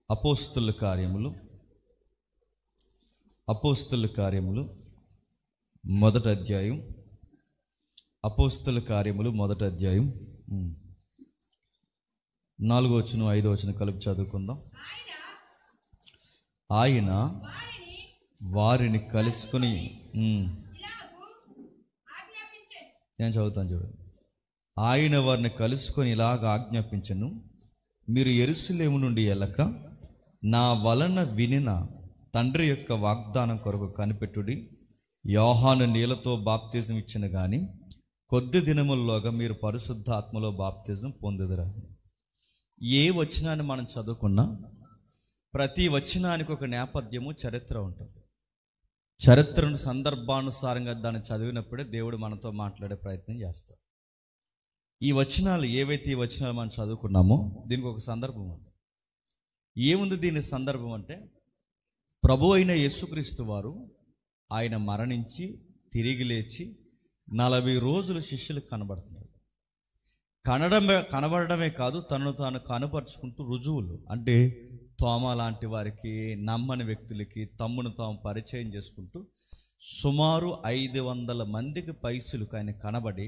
అపోస్తుల కార్యములు మొదటి అధ్యాయం. అపోస్తుల కార్యములు మొదటి అధ్యాయం 4వ వచనం 5వ వచనం కలిపి చదువుకుందాం. ఆయన వారిని కలుసుకొని నేను చదువుతాను చూడండి. ఆయన వారిని కలుసుకొని ఇలాగ ఆజ్ఞాపించను, మీరు యెరూషలేము నుండి వెళ్ళక నా వలన వినిన తండ్రి యొక్క వాగ్దానం కొరకు కనిపెట్టుడి. యోహాను నీళ్లతో బాప్తిజం ఇచ్చిన గాని కొద్ది దినముల్లోగా మీరు పరిశుద్ధాత్మలో బాప్తిజం పొందుదురా. ఏ వచనాన్ని మనం చదువుకున్నా ప్రతి వచనానికి ఒక నేపథ్యము, చరిత్ర ఉంటుంది. చరిత్రను సందర్భానుసారంగా దాన్ని చదివినప్పుడే దేవుడు మనతో మాట్లాడే ప్రయత్నం చేస్తాడు. ఈ వచనాలు ఏవైతే ఈ వచనాలు మనం చదువుకున్నామో దీనికి ఒక సందర్భం ఉంది. ఏముంది దీని సందర్భం అంటే, ప్రభు అయిన యేసుక్రీస్తు వారు ఆయన మరణించి తిరిగి లేచి 40 రోజులు శిష్యులకు కనబడుతున్నారు. కనబడమే కాదు, తనను తాను కనపరుచుకుంటూ రుజువులు అంటే తోమా లాంటి వారికి, నమ్మని వ్యక్తులకి తమ్మును తాము పరిచయం చేసుకుంటూ సుమారు 500 మందికి పైసలకు ఆయన కనబడి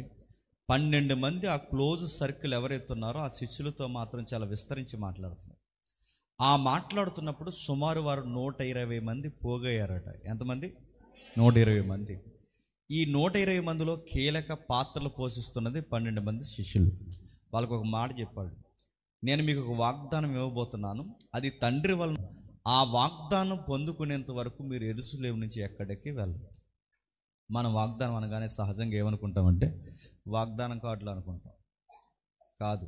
12 మంది ఆ క్లోజ్ సర్కిల్ ఎవరైతే ఉన్నారో ఆ శిష్యులతో మాత్రం చాలా విస్తరించి మాట్లాడుతున్నారు. ఆ మాట్లాడుతున్నప్పుడు సుమారు వారు 120 మంది పోగయ్యారట. ఎంతమంది? 120 మంది. ఈ 120 మందిలో కీలక పాత్రలు పోషిస్తున్నది 12 మంది శిష్యులు. వాళ్ళకు ఒక మాట చెప్పాడు, నేను మీకు ఒక వాగ్దానం ఇవ్వబోతున్నాను, అది తండ్రి వలన. ఆ వాగ్దానం పొందుకునేంత వరకు మీరు యెరూషలేము నుంచి ఎక్కడికి వెళ్ళదు. మనం వాగ్దానం అనగానే సహజంగా ఏమనుకుంటామంటే వాగ్దానం కార్డులు అనుకుంటాం. కాదు,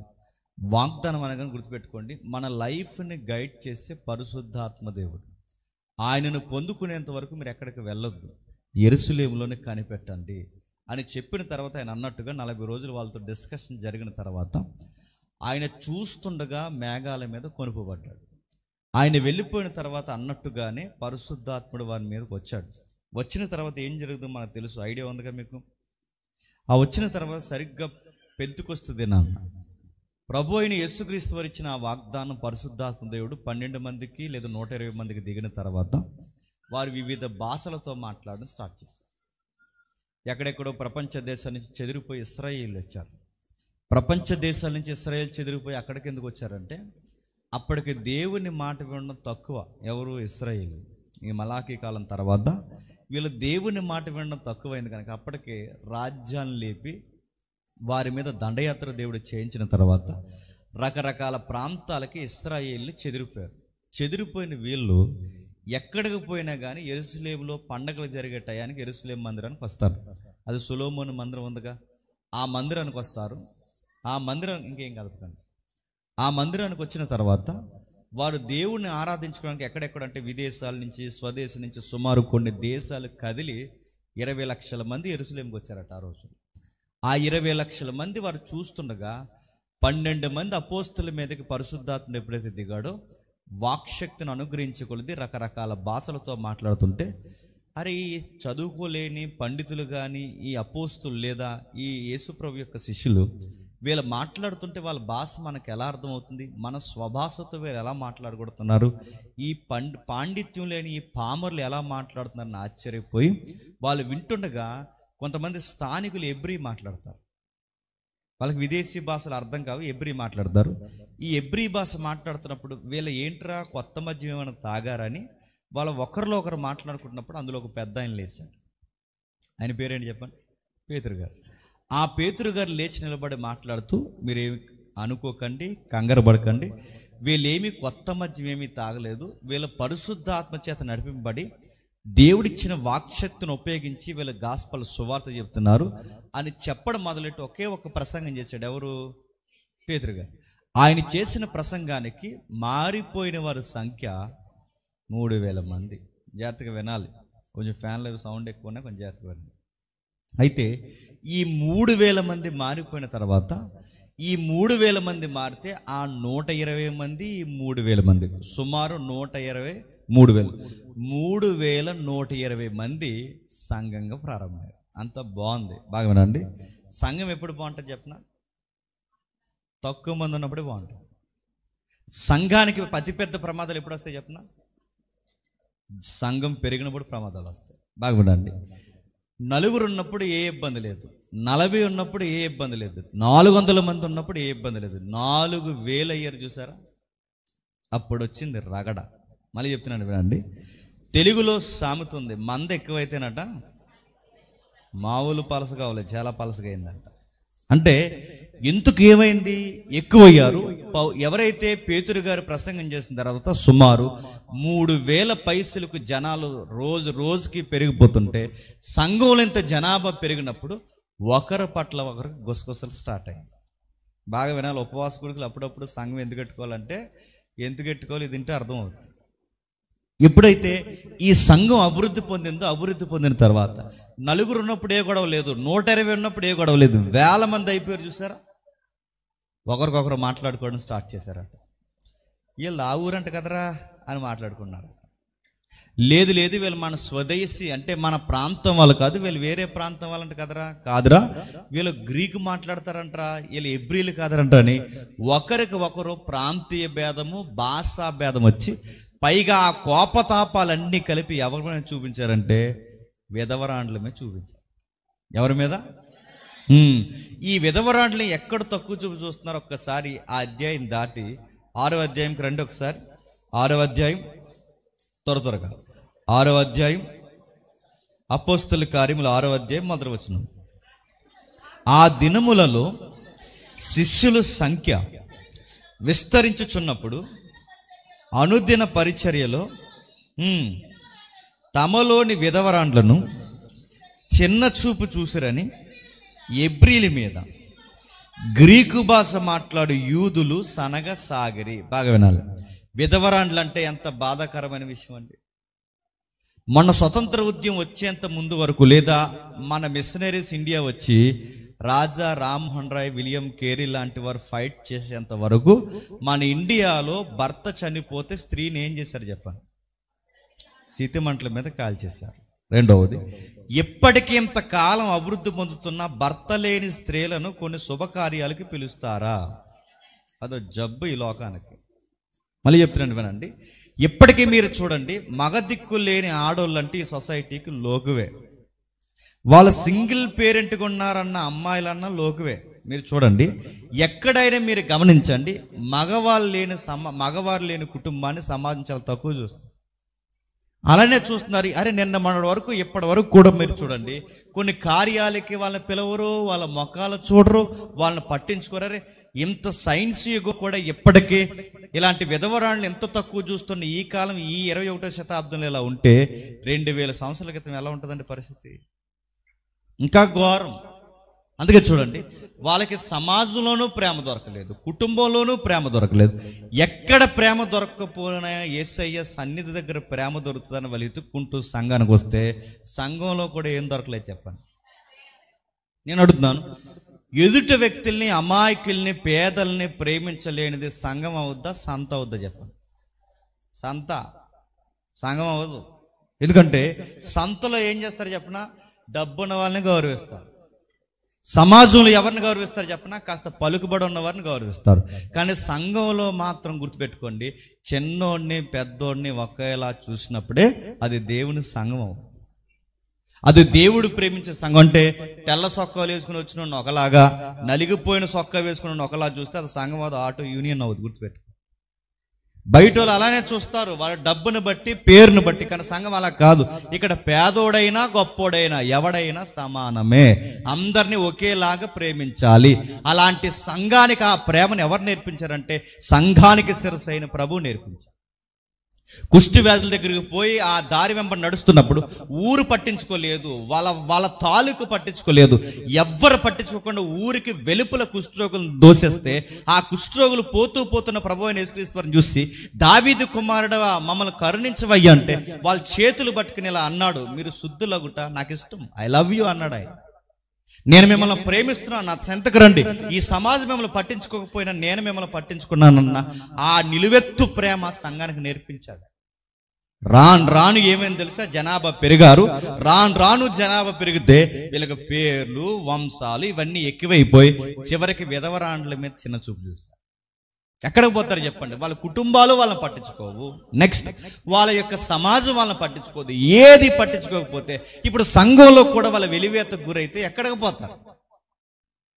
వాగ్దానం అనగానే గుర్తుపెట్టుకోండి, మన లైఫ్ని గైడ్ చేసే పరిశుద్ధాత్మ దేవుడు. ఆయనను పొందుకునేంత వరకు మీరు ఎక్కడికి వెళ్ళొద్దు, యెరూషలేములోనే కనిపెట్టండి అని చెప్పిన తర్వాత ఆయన అన్నట్టుగా 40 రోజులు వాళ్ళతో డిస్కషన్ జరిగిన తర్వాత ఆయన చూస్తుండగా మేఘాల మీద కొనుపబడ్డాడు. ఆయన వెళ్ళిపోయిన తర్వాత అన్నట్టుగానే పరిశుద్ధాత్ముడు వారి మీదకి వచ్చాడు. వచ్చిన తర్వాత ఏం జరుగుతుందో మనకు తెలుసు, ఐడియా ఉందిగా మీకు. ఆ వచ్చిన తర్వాత సరిగ్గా పెంతుకొస్తు దినాన్న ప్రభు అయిన యేసుక్రీస్తు వారు ఇచ్చిన ఆ వాగ్దానం పరిశుద్ధాత్మ దేవుడు 12 మందికి లేదా 120 మందికి దిగిన తర్వాత వారు వివిధ భాషలతో మాట్లాడడం స్టార్ట్ చేశారు. ఎక్కడెక్కడో ప్రపంచ దేశాల నుంచి చెదిరిపోయి ఇశ్రాయేలు వచ్చారు. ప్రపంచ దేశాల నుంచి ఇశ్రాయేల్ చెదిరిపోయి అక్కడికి ఎందుకు వచ్చారంటే, అప్పటికి దేవుని మాట వినడం తక్కువ. ఎవరు? ఇశ్రాయేలు. ఈ మలాకీ కాలం తర్వాత వీళ్ళు దేవుని మాట వినడం తక్కువైంది కనుక అప్పటికే రాజ్యాన్ని లేపి వారి మీద దండయాత్ర దేవుడు చేయించిన తర్వాత రకరకాల ప్రాంతాలకి ఇశ్రాయేల్ని చెదిరిపోయారు. చెదిరిపోయిన వీళ్ళు ఎక్కడికి పోయినా కానీ యెరూషలేములో పండగలు జరిగే టయానికి యెరూషలేము మందిరానికి వస్తారు. అది సొలొమోను మందిరం ఉందిగా, ఆ మందిరానికి వస్తారు. ఆ మందిరం ఇంకేం కలపకండి. ఆ మందిరానికి వచ్చిన తర్వాత వారు దేవుణ్ణి ఆరాధించుకోవడానికి ఎక్కడెక్కడంటే విదేశాల నుంచి, స్వదేశం నుంచి సుమారు కొన్ని దేశాలు కదిలి 20 లక్షల మంది యెరూషలేముకి వచ్చారట ఆ రోజు. ఆ 20 లక్షల మంది వారు చూస్తుండగా 12 మంది అపోస్తుల మీదకి పరిశుద్ధాత్మ ఎప్పుడైతే దిగాడో వాక్శక్తిని అనుగ్రహించకొలది రకరకాల భాషలతో మాట్లాడుతుంటే, అరే ఈ చదువుకోలేని పండితులు కానీ ఈ అపోస్తులు లేదా ఈ యేసుప్రభు యొక్క శిష్యులు వీళ్ళు మాట్లాడుతుంటే వాళ్ళ భాష మనకు ఎలా అర్థమవుతుంది? మన స్వభాషతో వీరు ఎలా మాట్లాడగొడుతున్నారు? ఈ పాండిత్యం లేని ఈ పామర్లు ఎలా మాట్లాడుతున్నారని ఆశ్చర్యపోయి వాళ్ళు వింటుండగా కొంతమంది స్థానికులు ఎబ్రీ మాట్లాడతారు. వాళ్ళకి విదేశీ భాషలు అర్థం కావు, ఎబ్రీ మాట్లాడతారు. ఈ ఎబ్రీ భాష మాట్లాడుతున్నప్పుడు వీళ్ళ ఏంట్రా కొత్త మద్యం ఏమైనా తాగారని వాళ్ళ ఒకరిలో ఒకరు మాట్లాడుకుంటున్నప్పుడు అందులో ఒక పెద్ద ఆయన లేచాడు. ఆయన పేరేంటి చెప్పండి? పేతురు గారు. ఆ పేతురు గారు లేచి నిలబడి మాట్లాడుతూ, మీరేమి అనుకోకండి, కంగారు పడకండి, వీళ్ళేమి కొత్త మద్యం ఏమీ తాగలేదు, వీళ్ళ పరిశుద్ధాత్మ చేత నడిపింపబడి దేవుడిచ్చిన వాక్శక్తిని ఉపయోగించి వీళ్ళ గాస్పల్ సువార్త చెప్తున్నారు అని చెప్పడం మొదలెట్టి ఒకే ఒక ప్రసంగం చేశాడు. ఎవరు? పేతురు గారు. ఆయన చేసిన ప్రసంగానికి మారిపోయిన వారి సంఖ్య 3000 మంది. జాగ్రత్తగా వినాలి, కొంచెం ఫ్యాన్ల సౌండ్ ఎక్కువ ఉన్నా కొంచెం జాగ్రత్తగా వినాలి. అయితే ఈ 3000 మంది మారిపోయిన తర్వాత ఈ 3000 మంది మారితే ఆ 120 మంది ఈ 3000 మంది సుమారు 120 3120 మంది సంఘంగా ప్రారంభమయ్యారు. అంత బాగుంది, బాగా వినండి. సంఘం ఎప్పుడు బాగుంటుంది చెప్పిన? తక్కువ మంది ఉన్నప్పుడే బాగుంటుంది. సంఘానికి అతిపెద్ద ప్రమాదాలు ఎప్పుడు వస్తాయి చెప్పనా? సంఘం పెరిగినప్పుడు ప్రమాదాలు వస్తాయి. బాగా వినండి. నలుగురు ఉన్నప్పుడు ఏ ఇబ్బంది లేదు, 40 ఉన్నప్పుడు ఏ ఇబ్బంది లేదు, 400 మంది ఉన్నప్పుడు ఏ ఇబ్బంది లేదు, 4000 అయ్యారు చూసారా, అప్పుడు వచ్చింది రగడ. మళ్ళీ చెప్తున్నాను వినండి. తెలుగులో సామెత ఉంది, మంద ఎక్కువైతేనట మామూలు పలస కావాలి, చాలా పలసగా అయిందంట. అంటే ఎందుకు ఏమైంది? ఎక్కువయ్యారు. ఎవరైతే పేతురు గారు ప్రసంగం చేసిన తర్వాత సుమారు 3000 పైసలకు జనాలు రోజుకి పెరిగిపోతుంటే, సంఘంలో ఇంత జనాభా పెరిగినప్పుడు ఒకరి పట్ల ఒకరికి గుసగుసలు స్టార్ట్ అయ్యింది. బాగా వినాలి. ఉపవాస కొడుకులు అప్పుడప్పుడు సంఘం ఎందుకు కట్టుకోవాలంటే, ఎందుకు కట్టుకోవాలి ఇది వింటే అర్థమవుతుంది. ఎప్పుడైతే ఈ సంఘం అభివృద్ధి పొందిన తర్వాత, నలుగురు ఉన్నప్పుడు ఏ గొడవ లేదు, 120 ఉన్నప్పుడు ఏ గొడవ లేదు, 1000 మంది అయిపోయారు చూసారా, ఒకరికొకరు మాట్లాడుకోవడం స్టార్ట్ చేశారట. వీళ్ళు ఆ ఊరంట కదరా అని మాట్లాడుకున్నారు. లేదు వీళ్ళు మన స్వదేశీ అంటే మన ప్రాంతం వాళ్ళు కాదు, వీళ్ళు వేరే ప్రాంతం వాళ్ళంట కదరా, కాదురా వీళ్ళు గ్రీకు మాట్లాడతారంటరా, వీళ్ళు ఎబ్రీలు కాదరంట అని ఒకరికి ఒకరు ప్రాంతీయ భేదము, భాషా భేదం వచ్చి, పైగా ఆ కోపతాపాలన్నీ కలిపి ఎవరి మీద చూపించారంటే విధవరాండ్ల మీద చూపించారు. ఎవరి మీద? ఈ విధవరాండ్లని ఎక్కడ తక్కువ చూస్తున్నారు? ఒక్కసారి ఆ అధ్యాయం దాటి 6వ అధ్యాయంకి రండి ఒకసారి. 6వ అధ్యాయం త్వరగా 6వ అధ్యాయం అపోస్తల కార్యములు 6వ అధ్యాయం మొదటి వచనం. ఆ దినములలో శిష్యుల సంఖ్య విస్తరించుచున్నప్పుడు అనుదిన పరిచర్యలో తమలోని విధవరాండ్లను చిన్న చూపు చూసిరని ఎబ్రీల మీద గ్రీకు భాష మాట్లాడు యూదులు సనగసాగిరి. బాగా వినాలి. విధవరాండ్లు అంటే ఎంత బాధాకరమైన విషయం అండి. మన స్వతంత్ర ఉద్యమం వచ్చేంత ముందు వరకు, లేదా మన మిషనరీస్ ఇండియా వచ్చి రాజా రామ్మోహన్ రాయ్, విలియం కేరీ లాంటి వారు ఫైట్ చేసేంత వరకు మన ఇండియాలో భర్త చనిపోతే స్త్రీని ఏం చేశారు చెప్పండి? సితిమంటల మీద కాల్చేశారు. రెండవది, ఎప్పటికీ ఇంతకాలం అభివృద్ధి పొందుతున్న భర్త లేని స్త్రీలను కొన్ని శుభకార్యాలకి పిలుస్తారా? అదో జబ్బు ఈ లోకానికి. మళ్ళీ చెప్తున్నాను వినండి. ఇప్పటికీ మీరు చూడండి, మగ దిక్కు లేని ఆడోళ్ళంటే ఈ సొసైటీకి లోకువే. వాళ్ళు సింగిల్ పేరెంట్గా ఉన్నారన్న అమ్మాయిలన్నా లోకువే. మీరు చూడండి, ఎక్కడైనా మీరు గమనించండి, మగవారు లేని కుటుంబాన్ని సమాజం చాలా తక్కువ చూస్తుంది. అలానే చూస్తున్నారు. అరే నిన్న మన వరకు ఇప్పటి వరకు కూడా మీరు చూడండి, కొన్ని కార్యాలకి వాళ్ళని పిలవరు, వాళ్ళ మొఖాలు చూడరు, వాళ్ళని పట్టించుకోరు. అరే ఇంత సైన్స్ యుగం కూడా ఇప్పటికీ ఇలాంటి విధవరాళ్ళని ఎంత తక్కువ చూస్తున్న ఈ కాలం, ఈ 21వ శతాబ్దంలో ఇలా ఉంటే 2000 సంవత్సరాల క్రితం ఎలా ఉంటుందండి పరిస్థితి? ఇంకా ఘోరం. అందుకే చూడండి, వాళ్ళకి సమాజంలోనూ ప్రేమ దొరకలేదు, కుటుంబంలోనూ ప్రేమ దొరకలేదు. ఎక్కడ ప్రేమ దొరకకపోయినా యేసయ్య సన్నిధి దగ్గర ప్రేమ దొరుకుతుందని వాళ్ళు ఎత్తుక్కుంటూ సంఘానికి వస్తే, సంఘంలో కూడా ఏం దొరకలేదు చెప్పండి. నేను అడుగుతున్నాను, ఎదుటి వ్యక్తుల్ని, అమాయకుల్ని, పేదల్ని ప్రేమించలేనిది సంఘం అవుద్దా, సంత అవుద్దా చెప్పండి? సంఘం అవ్వదు. ఎందుకంటే సంతలో ఏం చేస్తారు చెప్పనా? డబ్బున్న వాళ్ళని గౌరవిస్తారు. సమాజంలో ఎవరిని గౌరవిస్తారు చెప్పనా? కాస్త పలుకుబడి ఉన్న వారిని గౌరవిస్తారు. కానీ సంఘంలో మాత్రం గుర్తుపెట్టుకోండి, చిన్నోడిని పెద్దోడిని ఒకేలా చూసినప్పుడే అది దేవుని సంఘం. అది దేవుడు ప్రేమించే సంఘం. అంటే తెల్ల సొక్కాలు వేసుకుని వచ్చిన ఒకలాగా, నలిగిపోయిన సొక్కా వేసుకుని ఒకలా చూస్తే అది సంఘం, అది ఆటో యూనియన్ అవుతుంది. గుర్తుపెట్టు. బయట వాళ్ళు అలానే చూస్తారు, వాళ్ళ డబ్బును బట్టి, పేరును బట్టి. కానీ సంఘం అలా కాదు. ఇక్కడ పేదోడైనా గొప్పోడైనా ఎవడైనా సమానమే, అందరినీ ఒకేలాగా ప్రేమించాలి. అలాంటి సంఘానికి ఆ ప్రేమను ఎవరు నేర్పించారంటే సంఘానికి శిరసైన ప్రభువు నేర్పించారు. కుష్టి వ్యాధుల దగ్గరికి పోయి ఆ దారి వెంబడి నడుస్తున్నప్పుడు ఊరు పట్టించుకోలేదు, వాళ్ళ తాలూకు పట్టించుకోలేదు, ఎవ్వరు పట్టించుకోకుండా ఊరికి వెలుపల కుష్ఠరోగులను దోసేస్తే ఆ కుష్ఠరోగులు పోతున్న ప్రభువైన యేసుక్రీస్తుని చూసి, దావీదు కుమారుడు మమ్మల్ని కరుణించవయ్యా అంటే వాళ్ళ చేతులు పట్టుకుని ఇలా అన్నాడు, మీరు శుద్ధులగుట నాకు ఇష్టం, ఐ లవ్ యూ అన్నాడు ఆయన. నేను మిమ్మల్ని ప్రేమిస్తున్నాను, నా చెంతకు రండి. ఈ సమాజం మిమ్మల్ని పట్టించుకోకపోయినా నేను మిమ్మల్ని పట్టించుకున్నానన్న ఆ నిలువెత్తు ప్రేమ సంఘానికి నేర్పించాడు. రాను ఏమైంది తెలుసా? జనాభా పెరిగారు. రాను జనాభా పెరిగితే వీళ్ళకి పేర్లు, వంశాలు ఇవన్నీ ఎక్కువైపోయి చివరికి విధవరాండ్ల మీద చిన్న చూపు చూస్తారు. ఎక్కడికి పోతారు చెప్పండి? వాళ్ళ కుటుంబాలు వాళ్ళని పట్టించుకోవు. నెక్స్ట్ వాళ్ళ యొక్క సమాజం వాళ్ళని పట్టించుకోదు. ఏది పట్టించుకోకపోతే ఇప్పుడు సంఘంలో కూడా వాళ్ళ వెలివేతకు గురైతే ఎక్కడికి పోతారు?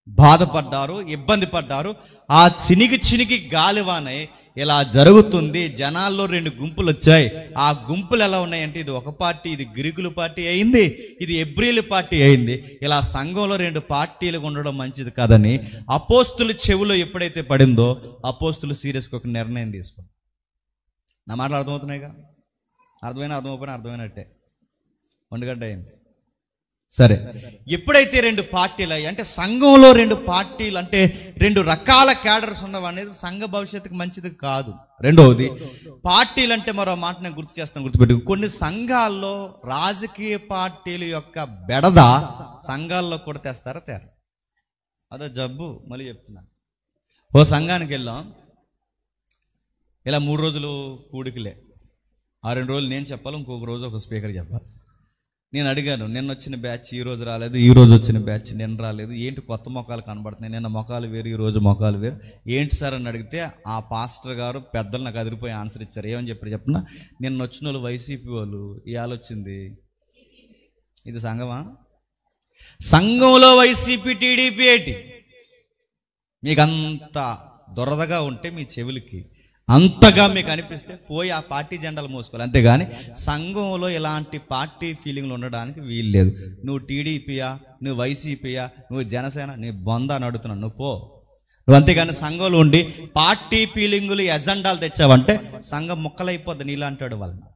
బాధపడ్డారు, ఇబ్బంది పడ్డారు. ఆ చినికి గాలివానే ఇలా జరుగుతుంది. జనాల్లో 2 గుంపులు వచ్చాయి. ఆ గుంపులు ఎలా ఉన్నాయంటే, ఇది ఒక పార్టీ, ఇది గ్రీకుల పార్టీ అయింది, ఇది ఎబ్రీల పార్టీ అయింది. ఇలా సంఘంలో 2 పార్టీలు ఉండడం మంచిది కాదని అపోస్తుల చెవిలో ఎప్పుడైతే పడిందో అపోస్తులు సీరియస్గా ఒక నిర్ణయం తీసుకున్నారు. నా మాటలు అర్థమవుతున్నాయిగా? అర్థమైపోయినా అర్థమైనట్టే. 1 గంట అయింది. సరే, ఎప్పుడైతే 2 పార్టీలు అయ్యి, అంటే సంఘంలో 2 పార్టీలు అంటే 2 రకాల క్యాడర్స్ ఉండవు అనేది సంఘ భవిష్యత్తుకు మంచిది కాదు. రెండవది, పార్టీలు అంటే మరో మాట నేను గుర్తు చేస్తాను, గుర్తుపెట్టు. కొన్ని సంఘాల్లో రాజకీయ పార్టీల యొక్క బెడద సంఘాల్లో కూడా తెస్తారా? తేరా? అదో జబ్బు. మళ్ళీ చెప్తున్నా, ఓ సంఘానికి వెళ్ళాం, ఇలా 3 రోజులు కూడికలే. ఆ 2 రోజులు నేను చెప్పాలి, ఇంకొక రోజు ఒక స్పీకర్ చెప్పాలి. నేను అడిగాను, నిన్న వచ్చిన బ్యాచ్ ఈ రోజు రాలేదు, ఈ రోజు వచ్చిన బ్యాచ్ నిన్న రాలేదు, ఏంటి కొత్త మొఖాలు కనబడుతున్నాయి, నిన్న మొఖాలు వేరు, ఈ రోజు మొఖాలు వేరు, ఏంటి సార్ అని అడిగితే ఆ పాస్టర్ గారు పెద్దలు నాకు అదిరిపోయి ఆన్సర్ ఇచ్చారు. ఏమని చెప్పిన, నిన్న వచ్చిన వాళ్ళు వైసీపీ వాళ్ళు, ఇవాళ వచ్చింది. ఇది సంఘమా? సంఘంలో వైసీపీ టీడీపీ ఏంటి? మీకు అంత దురదగా ఉంటే మీ చెవులకి అంతగా మీకు అనిపిస్తే పోయి ఆ పార్టీ జెండాలు మోసుకోవాలి, అంతేగాని సంఘంలో ఇలాంటి పార్టీ ఫీలింగ్లు ఉండడానికి వీలు లేదు. నువ్వు టీడీపీయా, నువ్వు వైసీపీయా, నువ్వు జనసేన, నీ బొంద అని అడుగుతున్నావు, నువ్వు పో. నువ్వు అంతేగాని సంఘంలో ఉండి పార్టీ ఫీలింగులు ఎజెండాలు తెచ్చావంటే సంఘం ముక్కలైపోద్ది నీలాంటాడు వాళ్ళని.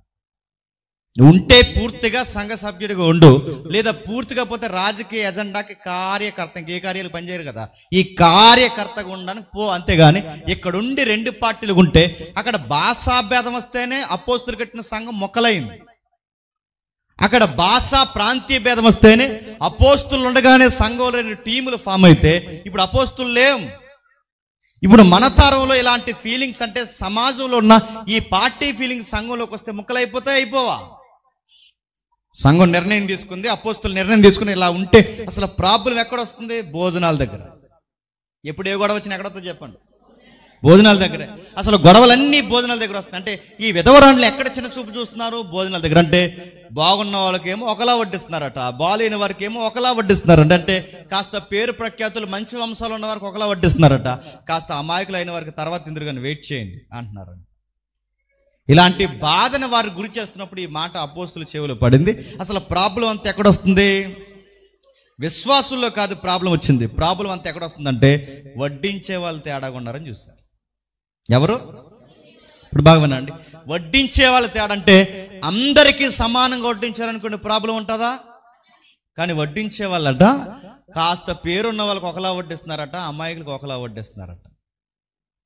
ఉంటే పూర్తిగా సంఘ సభ్యుడిగా ఉండు, లేదా పూర్తిగా పోతే రాజకీయ ఎజెండాకి కార్యకర్త, ఇంకే కార్యాలు పనిచేయరు కదా, ఈ కార్యకర్తగా ఉండడానికి పో, అంతేగాని ఇక్కడుండి 2 పార్టీలు ఉంటే అక్కడ భాషాభేదం వస్తేనే అపోస్తులు కట్టిన సంఘం మొక్కలైంది. అక్కడ భాషా ప్రాంతీయ భేదం వస్తేనే అపోస్తులు ఉండగానే సంఘంలో 2 టీములు ఫామ్ అయితే ఇప్పుడు అపోస్తులు లేం. ఇప్పుడు మన తరంలో ఇలాంటి ఫీలింగ్స్ అంటే సమాజంలో ఉన్న ఈ పార్టీ ఫీలింగ్స్ సంఘంలోకి వస్తే ముక్కలైపోతే అయిపోవా? సంఘం నిర్ణయం తీసుకుంది, అపోస్తులు నిర్ణయం తీసుకుని ఇలా ఉంటే అసలు ప్రాబ్లం ఎక్కడ వస్తుంది? భోజనాల దగ్గర. ఎప్పుడు ఏ గొడవ వచ్చినా ఎక్కడ వస్తుంది చెప్పండి? భోజనాల దగ్గరే. అసలు గొడవలన్నీ భోజనాల దగ్గర వస్తాయి. అంటే ఈ విధవరాండ్లు ఎక్కడ చిన్న చూపు చూస్తున్నారు? భోజనాల దగ్గర. అంటే బాగున్న వాళ్ళకేమో ఒకలా వడ్డిస్తున్నారట, బాగాలేని వారికి ఏమో ఒకలా వడ్డిస్తున్నారంట. అంటే కాస్త పేరు ప్రఖ్యాతులు మంచి వంశాలు ఉన్న వారికి ఒకలా వడ్డిస్తున్నారట, కాస్త అమాయకులు అయిన వారికి తర్వాత ఇందురు కానీ వెయిట్ చేయండి అంటున్నారు. ఇలాంటి బాధను వారు గురి చేస్తున్నప్పుడు ఈ మాట అపోస్తుల చెవిలో పడింది. అసలు ప్రాబ్లం అంతా ఎక్కడొస్తుంది? విశ్వాసుల్లో కాదు ప్రాబ్లం వచ్చింది. ప్రాబ్లం అంతా ఎక్కడ వస్తుందంటే వడ్డించే వాళ్ళు తేడాగా ఉన్నారని చూస్తారు. ఎవరు? ఇప్పుడు బాగా వినండి, వడ్డించే వాళ్ళు తేడా అంటే అందరికీ సమానంగా వడ్డించారనుకోండి ప్రాబ్లం ఉంటుందా? కానీ వడ్డించే వాళ్ళట కాస్త పేరున్న వాళ్ళకి ఒకలా వడ్డిస్తున్నారట, అమ్మాయిలకు ఒకలా వడ్డిస్తున్నారట.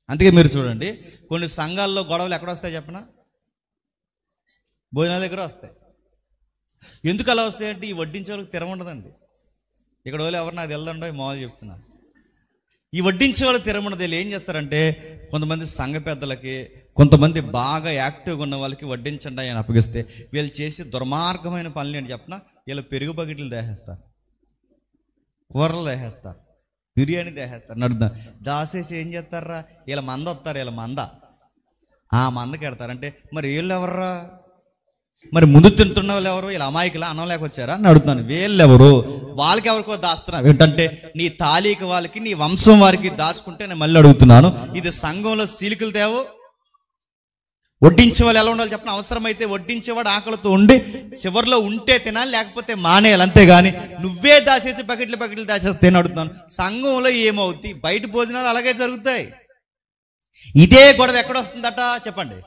అందుకే మీరు చూడండి, కొన్ని సంఘాల్లో గొడవలు ఎక్కడ వస్తాయి చెప్పనా? భోజనాల దగ్గర వస్తాయి. ఎందుకు అలా వస్తాయంటే ఈ వడ్డించే వాళ్ళకి తెర ఉండదండి. ఇక్కడ వాళ్ళు ఎవరు నాకు తెలదండో మామూలు చెప్తున్నాను. ఈ వడ్డించే వాళ్ళు తెర ఉండదు. వీళ్ళు ఏం చేస్తారంటే కొంతమంది సంఘ పెద్దలకి, కొంతమంది బాగా యాక్టివ్గా ఉన్న వాళ్ళకి వడ్డించండి అని అప్పగిస్తే వీళ్ళు చేసి దుర్మార్గమైన పనులు అని చెప్పిన వీళ్ళు పెరుగు బకెట్లు దేహేస్తారు, కూరలు దేహేస్తారు, బిర్యానీ దేహేస్తారు. నడుదా దాసేసి ఏం చేస్తారా? వీళ్ళ మంద వస్తారు, వీళ్ళ మంద ఆ మందకి ఎడతారంటే మరి వీళ్ళు ఎవర్రా? మరి ముందు తింటున్న వాళ్ళు ఎవరు? వీళ్ళ అమాయకులా అన్నం లేక వచ్చారా అని అడుగుతున్నాను. వీళ్ళు ఎవరు? వాళ్ళకి ఎవరికో దాస్తున్నావు ఏంటంటే నీ తాలీకి వాళ్ళకి, నీ వంశం వారికి దాచుకుంటే నేను మళ్ళీ అడుగుతున్నాను, ఇది సంఘంలో సీలికలు తేవు. వడ్డించే వాళ్ళు ఎలా ఉండాలి చెప్పిన? అవసరమైతే వడ్డించేవాడు ఆకలితో ఉండి చివరిలో ఉంటే తినాలి, లేకపోతే మానేయాలి, అంతేగాని నువ్వే దాచేసి బకెట్లు దాచేస్తే అడుగుతున్నాను. సంఘంలో ఏమవుతుంది? బయట భోజనాలు అలాగే జరుగుతాయి. ఇదే గొడవ ఎక్కడ వస్తుందట చెప్పండి?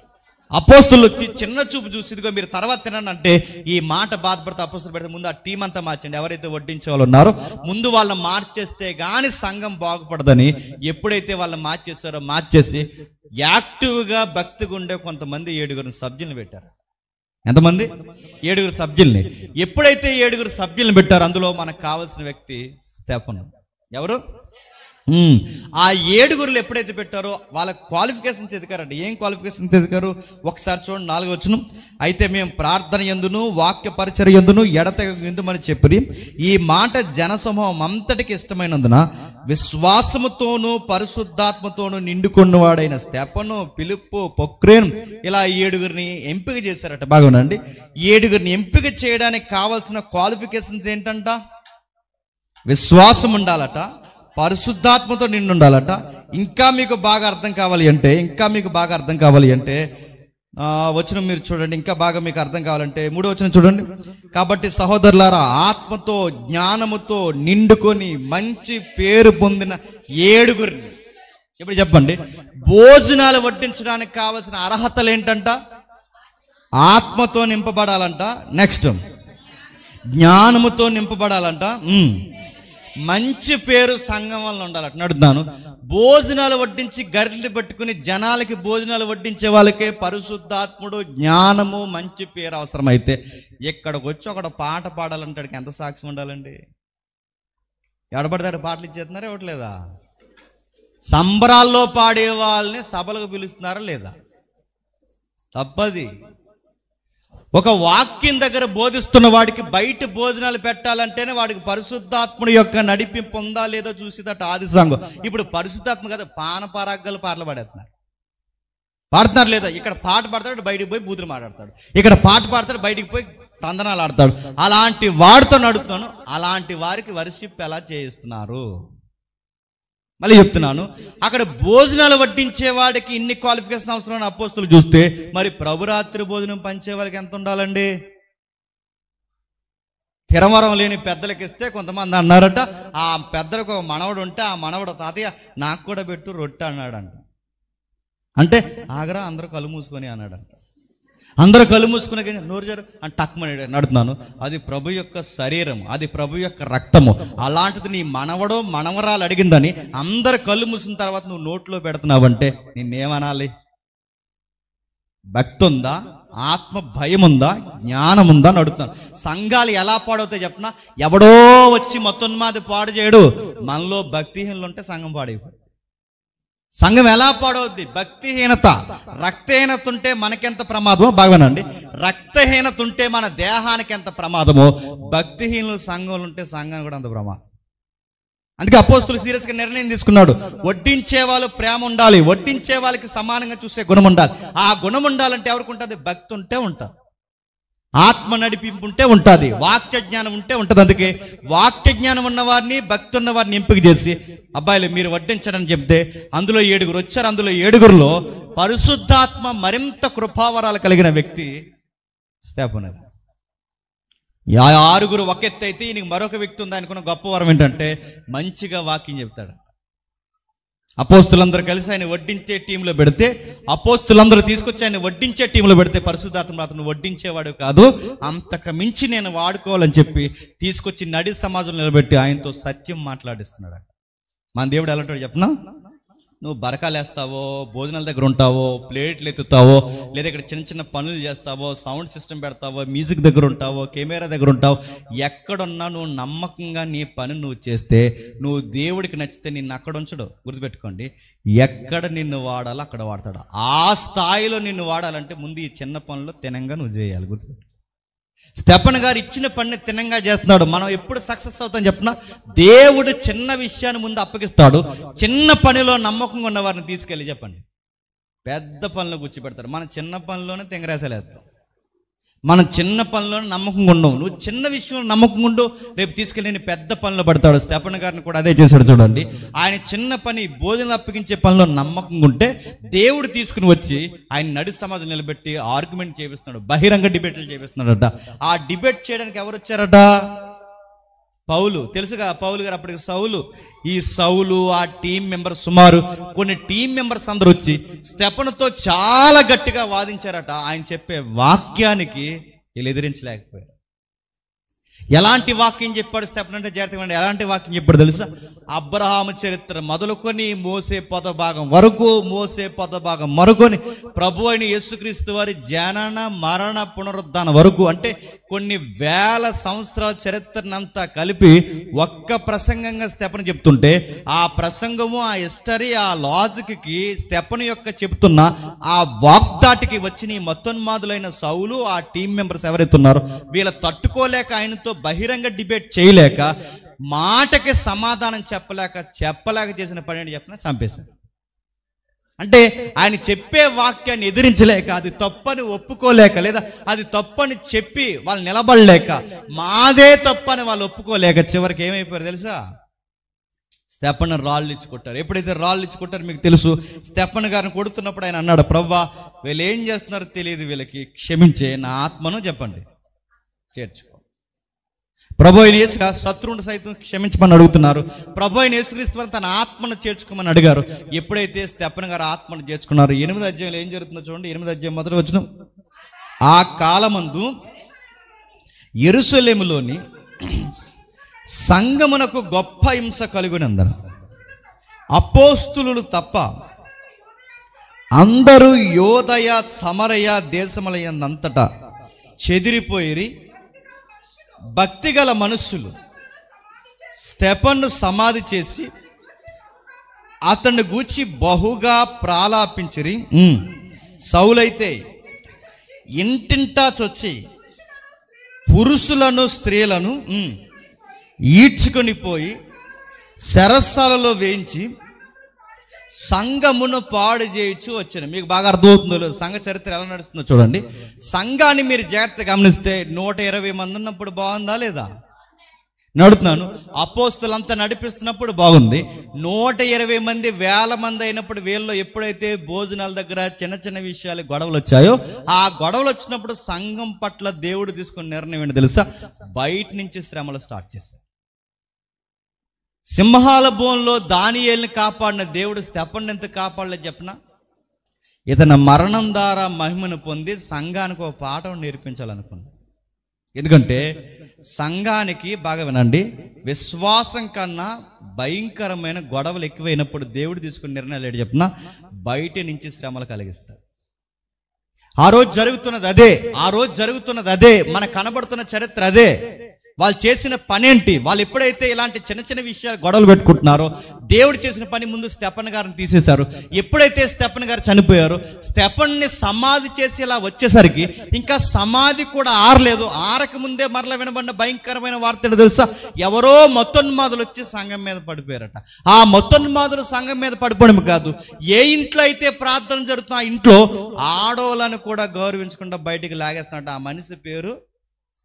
అపోస్తులు వచ్చి చిన్న చూపు చూసి ఇదిగో మీరు తర్వాత తినండి అంటే ఈ మాట బాధపడితే అపోస్తులు పెడితే ముందు ఆ టీం అంతా మార్చండి. ఎవరైతే వడ్డించే వాళ్ళు ఉన్నారో ముందు వాళ్ళని మార్చేస్తే కానీ సంఘం బాగుపడదని ఎప్పుడైతే వాళ్ళని మార్చేస్తారో మార్చేసి యాక్టివ్గా భక్తిగా ఉండే కొంతమంది 7 సభ్యులను పెట్టారు. ఎంతమంది? 7 సభ్యుల్ని. ఎప్పుడైతే 7 సభ్యులను పెట్టారో అందులో మనకు కావాల్సిన వ్యక్తి స్తెఫను. ఎవరు? ఆ 7 ఎప్పుడైతే పెట్టారో వాళ్ళ క్వాలిఫికేషన్స్ ఎదిగారంట. ఏం క్వాలిఫికేషన్స్ ఎదిగారు ఒకసారి చూడండి. 4వ వచనం. అయితే మేము ప్రార్థన యందును వాక్య పరిచర్య యందును ఎడతెగకుందుమని చెప్పి ఈ మాట జనసమూహం అంతటికి ఇష్టమైనందున విశ్వాసముతోనూ పరిశుద్ధాత్మతోనూ నిండుకున్నవాడైన స్తెఫను, ఫిలిప్పు, ప్రొక్రేను ఇలా 7 ఎంపిక చేశారట. బాగుందండి. 7 ఎంపిక చేయడానికి కావాల్సిన క్వాలిఫికేషన్స్ ఏంటంట? విశ్వాసం ఉండాలట, పరిశుద్ధాత్మతో నిండి ఉండాలట. ఇంకా మీకు బాగా అర్థం కావాలి అంటే వచనం మీరు చూడండి. ఇంకా బాగా మీకు అర్థం కావాలంటే 3వ వచనం చూడండి. కాబట్టి సహోదరులారా, ఆత్మతో జ్ఞానముతో నిండుకొని మంచి పేరు పొందిన 7 ఇప్పుడు చెప్పండి. భోజనాలు వడ్డించడానికి కావాల్సిన అర్హతలు ఏంటంట? ఆత్మతో నింపబడాలంట, నెక్స్ట్ జ్ఞానముతో నింపబడాలంట, మంచి పేరు సంఘం వల్ల ఉండాలంట. నడుతున్నాను. భోజనాలు వడ్డించి గరిటెలు పట్టుకుని జనాలకి భోజనాలు వడ్డించే వాళ్ళకే పరిశుద్ధాత్ముడు, జ్ఞానము, మంచి పేరు అవసరమైతే ఇక్కడికి వచ్చి ఒకడు పాట పాడాలంటే ఎంత సాక్ష్యం ఉండాలండి? ఎవడబడితే పాటలు ఇచ్చేస్తున్నారా? ఇవ్వట్లేదా? సంబరాల్లో పాడే వాళ్ళని సభలకు పిలుస్తున్నారా లేదా? తప్పది. ఒక వాక్యం దగ్గర బోధిస్తున్న వాడికి బయట భోజనాలు పెట్టాలంటేనే వాడికి పరిశుద్ధాత్ముడి యొక్క నడిపింపు ఉందా లేదో చూసిదట ఆది సంఘం. ఇప్పుడు పరిశుద్ధాత్మ కదా పానపరాగాలు పాటలు పాడుతున్నారు లేదా? ఇక్కడ పాట పాడతాడు, బయటికి పోయి బూతులు మాట్లాడతాడు. ఇక్కడ పాట పాడతాడు, బయటికి పోయి తందనాలు ఆడతాడు. అలాంటి వాడితో నడుపుతాను. అలాంటి వారికి వర్షిప్ ఎలా చేయిస్తున్నారు? మళ్ళీ చెప్తున్నాను. అక్కడ భోజనాలు వడ్డించే వాడికి ఇన్ని క్వాలిఫికేషన్ అవసరం అపోస్తులు చూస్తే, మరి ప్రభురాత్రి భోజనం పంచే వాళ్ళకి ఎంత ఉండాలండి? తిరమరం లేని పెద్దలకి ఇస్తే కొంతమంది అన్నారట, ఆ పెద్దలకు ఒక మనవడు ఉంటే ఆ మనవడు తాతయ్య నాకు కూడా పెట్టు రొట్టె అన్నాడంట. అంటే ఆగరా అందరూ కళ్ళు మూసుకొని అన్నాడంట. అందరూ కళ్ళు మూసుకునే నోరు జారు అని టక్మని నడుతున్నాను. అది ప్రభు యొక్క శరీరము, అది ప్రభు యొక్క రక్తము. అలాంటిది నీ మనవడో మనవరాలు అడిగిందని అందరు కళ్ళు మూసిన తర్వాత నువ్వు నోట్లో పెడుతున్నావంటే నిన్నేమనాలి? భక్తి ఉందా? ఆత్మ భయం ఉందా? జ్ఞానం ఉందా? నడుతున్నాను. సంఘాలు ఎలా పాడవుతాయి చెప్పిన, ఎవడో వచ్చి మొత్తన్మాది పాడు చేయడు. మనలో భక్తిహీనులు ఉంటే సంఘం పాడైపోతుంది. సంఘం ఎలా పాడవుద్ది? భక్తిహీనత, రక్తహీనత ఉంటే మనకెంత ప్రమాదమో బాగానండి. రక్తహీనత ఉంటే మన దేహానికి ఎంత ప్రమాదమో, భక్తిహీనులు సంఘంలో ఉంటే సంఘానికి కూడా అంత ప్రమాదం. అందుకే అపోస్తులు సీరియస్గా నిర్ణయం తీసుకున్నాడు. వడ్డించే వాళ్ళు ప్రేమ ఉండాలి, వడ్డించే వాళ్ళకి సమానంగా చూసే గుణం ఉండాలి. ఆ గుణం ఉండాలంటే ఎవరికి ఉంటుంది? భక్తి ఉంటే ఉంటుంది, ఆత్మ నడిపింపు ఉంటే ఉంటుంది, వాక్య జ్ఞానం ఉంటే ఉంటుంది. అందుకే వాక్య జ్ఞానం ఉన్నవారిని, భక్తి ఉన్నవారిని ఎంపిక చేసి అబ్బాయిలు మీరు వడ్డించడని చెప్తే అందులో 7 వచ్చారు. అందులో 7లో పరిశుద్ధాత్మ మరింత కృపావరాలు కలిగిన వ్యక్తి స్తెఫను. 6 ఒక ఎత్తు అయితే ఈయనకి మరొక వ్యక్తి ఉంది. అనుకున్న గొప్ప వరం ఏంటంటే మంచిగా వాక్యం చెప్తాడు. అపోస్తులందరూ కలిసి ఆయన వడ్డించే టీంలో పెడితే, అపోస్తులందరూ తీసుకొచ్చి ఆయన వడ్డించే టీంలో పెడితే పరిశుద్ధాత్మ అతను వడ్డించేవాడు కాదు, అంతకు మించి నేను వాడుకోవాలని చెప్పి తీసుకొచ్చి నడి సమాజంలో నిలబెట్టి ఆయనతో సత్యం మాట్లాడిస్తున్నాడు. మన దేవుడు ఎలా ఉంటాడు చెప్పనా? నువ్వు బరకాలు వేస్తావో, భోజనాల దగ్గర ఉంటావో, ప్లేట్లు ఎత్తుతావో, లేదా ఇక్కడ చిన్న చిన్న పనులు చేస్తావో, సౌండ్ సిస్టమ్ పెడతావో, మ్యూజిక్ దగ్గర ఉంటావో, కెమెరా దగ్గర ఉంటావో, ఎక్కడున్నా నువ్వు నమ్మకంగా నీ పని నువ్వు చేస్తే, నువ్వు దేవుడికి నచ్చితే నిన్ను అక్కడ ఉంచడు. గుర్తుపెట్టుకోండి, ఎక్కడ నిన్ను వాడాలో అక్కడ వాడతాడు. ఆ స్థాయిలో నిన్ను వాడాలంటే ముందు ఈ చిన్న పనులు తినంగా నువ్వు చేయాలి. గుర్తుపెట్టు. స్తెఫను గారు ఇచ్చిన పనిని తినంగా చేస్తున్నాడు. మనం ఎప్పుడు సక్సెస్ అవుతాం చెప్పినా, దేవుడు చిన్న విషయాన్ని ముందు అప్పగిస్తాడు. చిన్న పనిలో నమ్మకంగా ఉన్న వారిని తీసుకెళ్ళి చెప్పండి పెద్ద పనులు కూర్చోబెడతాడు. మనం చిన్న పనిలోనే తెంగరేసలేస్తాం. మనం చిన్న పనిలోనే నమ్మకంగా ఉండవు. నువ్వు చిన్న విషయంలో నమ్మకంగా ఉండు, రేపు తీసుకెళ్ళి నేను పెద్ద పనిలో పడతాడు. స్తెఫను గారిని కూడా అదే చేశాడు చూడండి. ఆయన చిన్న పని భోజనం అప్పగించే పనిలో నమ్మకంగా ఉంటే దేవుడు తీసుకుని వచ్చి ఆయన నడి సమాజం నిలబెట్టి ఆర్గ్యుమెంట్ చేపిస్తున్నాడు, బహిరంగ డిబేట్లు చేపిస్తున్నాడట. ఆ డిబేట్ చేయడానికి ఎవరు వచ్చారట? పౌలు. తెలుసుగా పౌలు గారు అప్పటికి సౌలు. ఈ సౌలు ఆ టీం మెంబర్, సుమారు కొన్ని టీం మెంబర్స్ అందరూ వచ్చి స్తెఫనుతో చాలా గట్టిగా వాదించారట. ఆయన చెప్పే వాక్యానికి వీళ్ళు ఎదిరించలేకపోయారు. ఎలాంటి వాక్యం చెప్పాడు స్తెఫను అంటే జాగ్రత్తగా ఎలాంటి వాక్యం చెప్పాడు తెలుసా? అబ్రహాము చరిత్ర మొదలుకొని మోసే పదభాగం వరకు ప్రభువైన యేసుక్రీస్తు వారి జనన మరణ పునరుద్ధానం వరకు, అంటే కొన్ని వేల సంవత్సరాల చరిత్రనంతా కలిపి ఒక్క ప్రసంగంగా స్టెఫను చెప్తుంటే, ఆ ప్రసంగము, ఆ హిస్టరీ, ఆ లాజిక్కి స్టెఫను యొక్క చెప్తున్న ఆ వాగ్దాటికి వచ్చిన ఈ మతోన్మాదులైన సౌలు, ఆ టీం మెంబర్స్ ఎవరైతే ఉన్నారో వీళ్ళ తట్టుకోలేక, ఆయనతో బహిరంగ డిబేట్ చేయలేక, మాటకి సమాధానం చెప్పలేక చేసిన పని ఏంటి చెప్పిన, చంపేశారు. అంటే ఆయన చెప్పే వాక్యాన్ని ఎదిరించలేక, అది తప్పని ఒప్పుకోలేక, లేదా అది తప్పని చెప్పి వాళ్ళు నిలబడలేక, మాదే తప్పని వాళ్ళు ఒప్పుకోలేక చివరికి ఏమైపోయారు తెలుసా? స్టెఫను రాళ్ళు ఇచ్చుకుంటారు. ఎప్పుడైతే రాళ్ళు ఇచ్చుకుంటారో మీకు తెలుసు, స్టెఫను గారిని కొడుతున్నప్పుడు ఆయన అన్నాడు, ప్రభువా వీళ్ళు ఏం చేస్తున్నారో తెలియదు, వీళ్ళకి క్షమించే, నా ఆత్మను చెప్పండి చేర్చుకో. ప్రభు అయిన యేసు శత్రువుని సైతం క్షమించమని అడుగుతున్నారు. ప్రభు అయిన యేసుక్రీస్తు వారు తన ఆత్మను చేర్చుకోమని అడిగారు. ఎప్పుడైతే స్టెఫను గారు ఆత్మను చేర్చుకున్నారు, 8వ అధ్యాయంలో ఏం జరుగుతుందో చూడండి. 8వ అధ్యాయం మొదటి వచనం, ఆ కాలమందు యెరూషలేములోని సంగమునకు గొప్ప హింస కలుగునందున అపోస్తులు తప్ప అందరూ యోదయ సమరయ దేశములంతటా చెదిరిపోయి, భక్తిగల మనుష్యులు స్టెఫను సమాధి చేసి అతన్ని గూర్చి బహుగా ప్రాలాపించిరి. సౌలైతే ఇంటింటా చొచ్చి పురుషులను స్త్రీలను ఈడ్చుకొని పోయి శరస్సాలలో వేయించి సంఘమును పాడు చేయించు వచ్చాను. మీకు బాగా అర్థమవుతుందో లేదు సంఘ చరిత్ర ఎలా నడుస్తుందో చూడండి. సంఘాన్ని మీరు జాగ్రత్తగా గమనిస్తే 120 మంది ఉన్నప్పుడు బాగుందా లేదా? నడుతున్నాను. అపోస్తులంతా నడిపిస్తున్నప్పుడు బాగుంది. 120 మంది, 1000 మంది అయినప్పుడు వీళ్ళు ఎప్పుడైతే భోజనాల దగ్గర చిన్న చిన్న విషయాలు గొడవలు వచ్చాయో, ఆ గొడవలు వచ్చినప్పుడు సంఘం పట్ల దేవుడు తీసుకున్న నిర్ణయం ఏంటో తెలుసా? బయట నుంచి శ్రమలు స్టార్ట్ చేశారు. సింహాల బోన్లో దానియేలుని కాపాడిన దేవుడు స్టెఫను ఎంత కాపాడలేదు చెప్పిన? ఇతని మరణం ద్వారా మహిమను పొంది సంఘానికి ఒక పాఠం నేర్పించాలనుకున్నాడు. ఎందుకంటే సంఘానికి, బాగా వినండి, విశ్వాసం కన్నా భయంకరమైన గొడవలు ఎక్కువైనప్పుడు దేవుడు తీసుకున్న నిర్ణయాలు ఏంటి చెప్పిన? బయట నుంచి శ్రమలు కలిగిస్తాడు. ఆ రోజు జరుగుతున్నది అదే, మనకు కనబడుతున్న చరిత్ర అదే. వాళ్ళు చేసిన పని ఏంటి? వాళ్ళు ఎప్పుడైతే ఇలాంటి చిన్న చిన్న విషయాలు గొడవలు పెట్టుకుంటున్నారో, దేవుడు చేసిన పని ముందు స్టెఫను గారిని తీసేశారు. ఎప్పుడైతే స్టెఫను గారు చనిపోయారో, స్టెఫన్ని సమాధి చేసి ఇలా వచ్చేసరికి ఇంకా సమాధి కూడా ఆరలేదు. ఆరక ముందే మరలా వినబడిన భయంకరమైన వార్త ఏంటో తెలుసా? ఎవరో మతోన్మాదులు వచ్చి సంఘం మీద పడిపోయారట. ఆ మతోన్మాదులు సంఘం మీద పడిపోవడం కాదు, ఏ ఇంట్లో అయితే ప్రార్థన జరుగుతుందో ఆ ఇంట్లో ఆడోళ్ళను కూడా గౌరవించకుండా బయటికి లాగేస్తున్నట్ట. ఆ మనిషి పేరు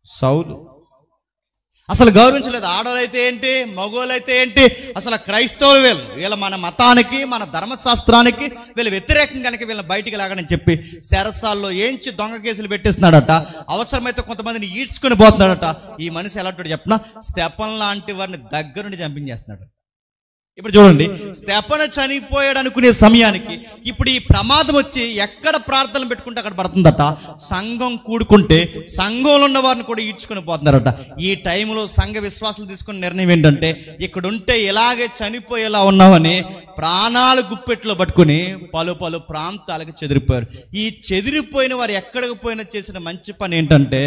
సౌలు. అసలు గౌరవించలేదు. ఆడవాళ్ళైతే ఏంటి, మగవాళ్ళైతే ఏంటి, అసలు క్రైస్తవులు వీళ్ళ మన మతానికి, మన ధర్మశాస్త్రానికి వీళ్ళు వ్యతిరేకం కనుక వీళ్ళని బయటికి లాగని చెప్పి శరసాల్లో ఏంచి దొంగ కేసులు పెట్టేస్తున్నాడట. అవసరమైతే కొంతమందిని ఈడ్చుకొని పోతున్నాడట. ఈ మనిషి ఎలాంటి చెప్పిన? స్టెఫను లాంటి వారిని దగ్గరుండి చంపించేస్తున్నాడు. ఇప్పుడు చూడండి, స్టెఫను చనిపోయాడు అనుకునే సమయానికి ఇప్పుడు ఈ ప్రమాదం వచ్చి ఎక్కడ ప్రార్థనలు పెట్టుకుంటే అక్కడ పడుతుందట. సంఘం కూడుకుంటే సంఘంలో ఉన్న వారిని కూడా ఈడ్చుకొని పోతున్నారట. ఈ టైంలో సంఘ విశ్వాసాలు తీసుకున్న నిర్ణయం ఏంటంటే, ఇక్కడ ఉంటే ఇలాగే చనిపోయేలా ఉన్నామని ప్రాణాలు గుప్పెట్లో పట్టుకుని పలు పలు ప్రాంతాలకు చెదిరిపోయారు. ఈ చెదిరిపోయిన వారు ఎక్కడికి పోయినా చేసిన మంచి పని ఏంటంటే,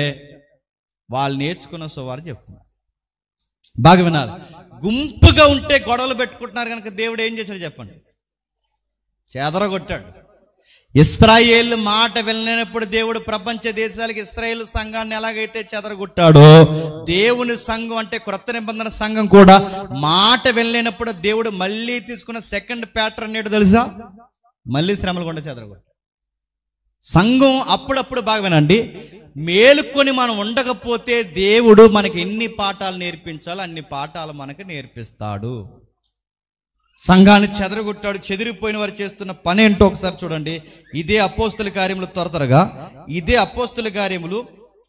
వాళ్ళు నేర్చుకున్న సువార్త చెప్తున్నారు. బాగా వినాలి. గుంపుగా ఉంటే గొడవలు పెట్టుకుంటున్నారు కనుక దేవుడు ఏం చేశాడు చెప్పండి? చెదరగొట్టాడు. ఇశ్రాయేలు మాట వెళ్ళినప్పుడు దేవుడు ప్రపంచ దేశాలకి ఇశ్రాయేలు సంఘాన్ని ఎలాగైతే చెదరగొట్టాడో, దేవుని సంఘం అంటే క్రొత్త నిబంధన సంఘం కూడా మాట వెళ్ళినప్పుడు దేవుడు మళ్ళీ తీసుకున్న సెకండ్ ప్యాటర్న్ ఏంటో తెలుసా? మళ్ళీ శ్రమలు కూడా చెదరగొట్టాడు. సంఘం అప్పుడప్పుడు, బాగా వినండి, మేలుకొని మనం ఉండకపోతే దేవుడు మనకి ఎన్ని పాఠాలు నేర్పించాలో అన్ని పాఠాలు మనకు నేర్పిస్తాడు. సంఘాన్ని చెదరగొట్టాడు. చెదిరిపోయిన వారు చేస్తున్న పని ఏంటో ఒకసారి చూడండి. ఇదే అపోస్తుల కార్యములు, త్వరగా ఇదే అపోస్తుల కార్యములు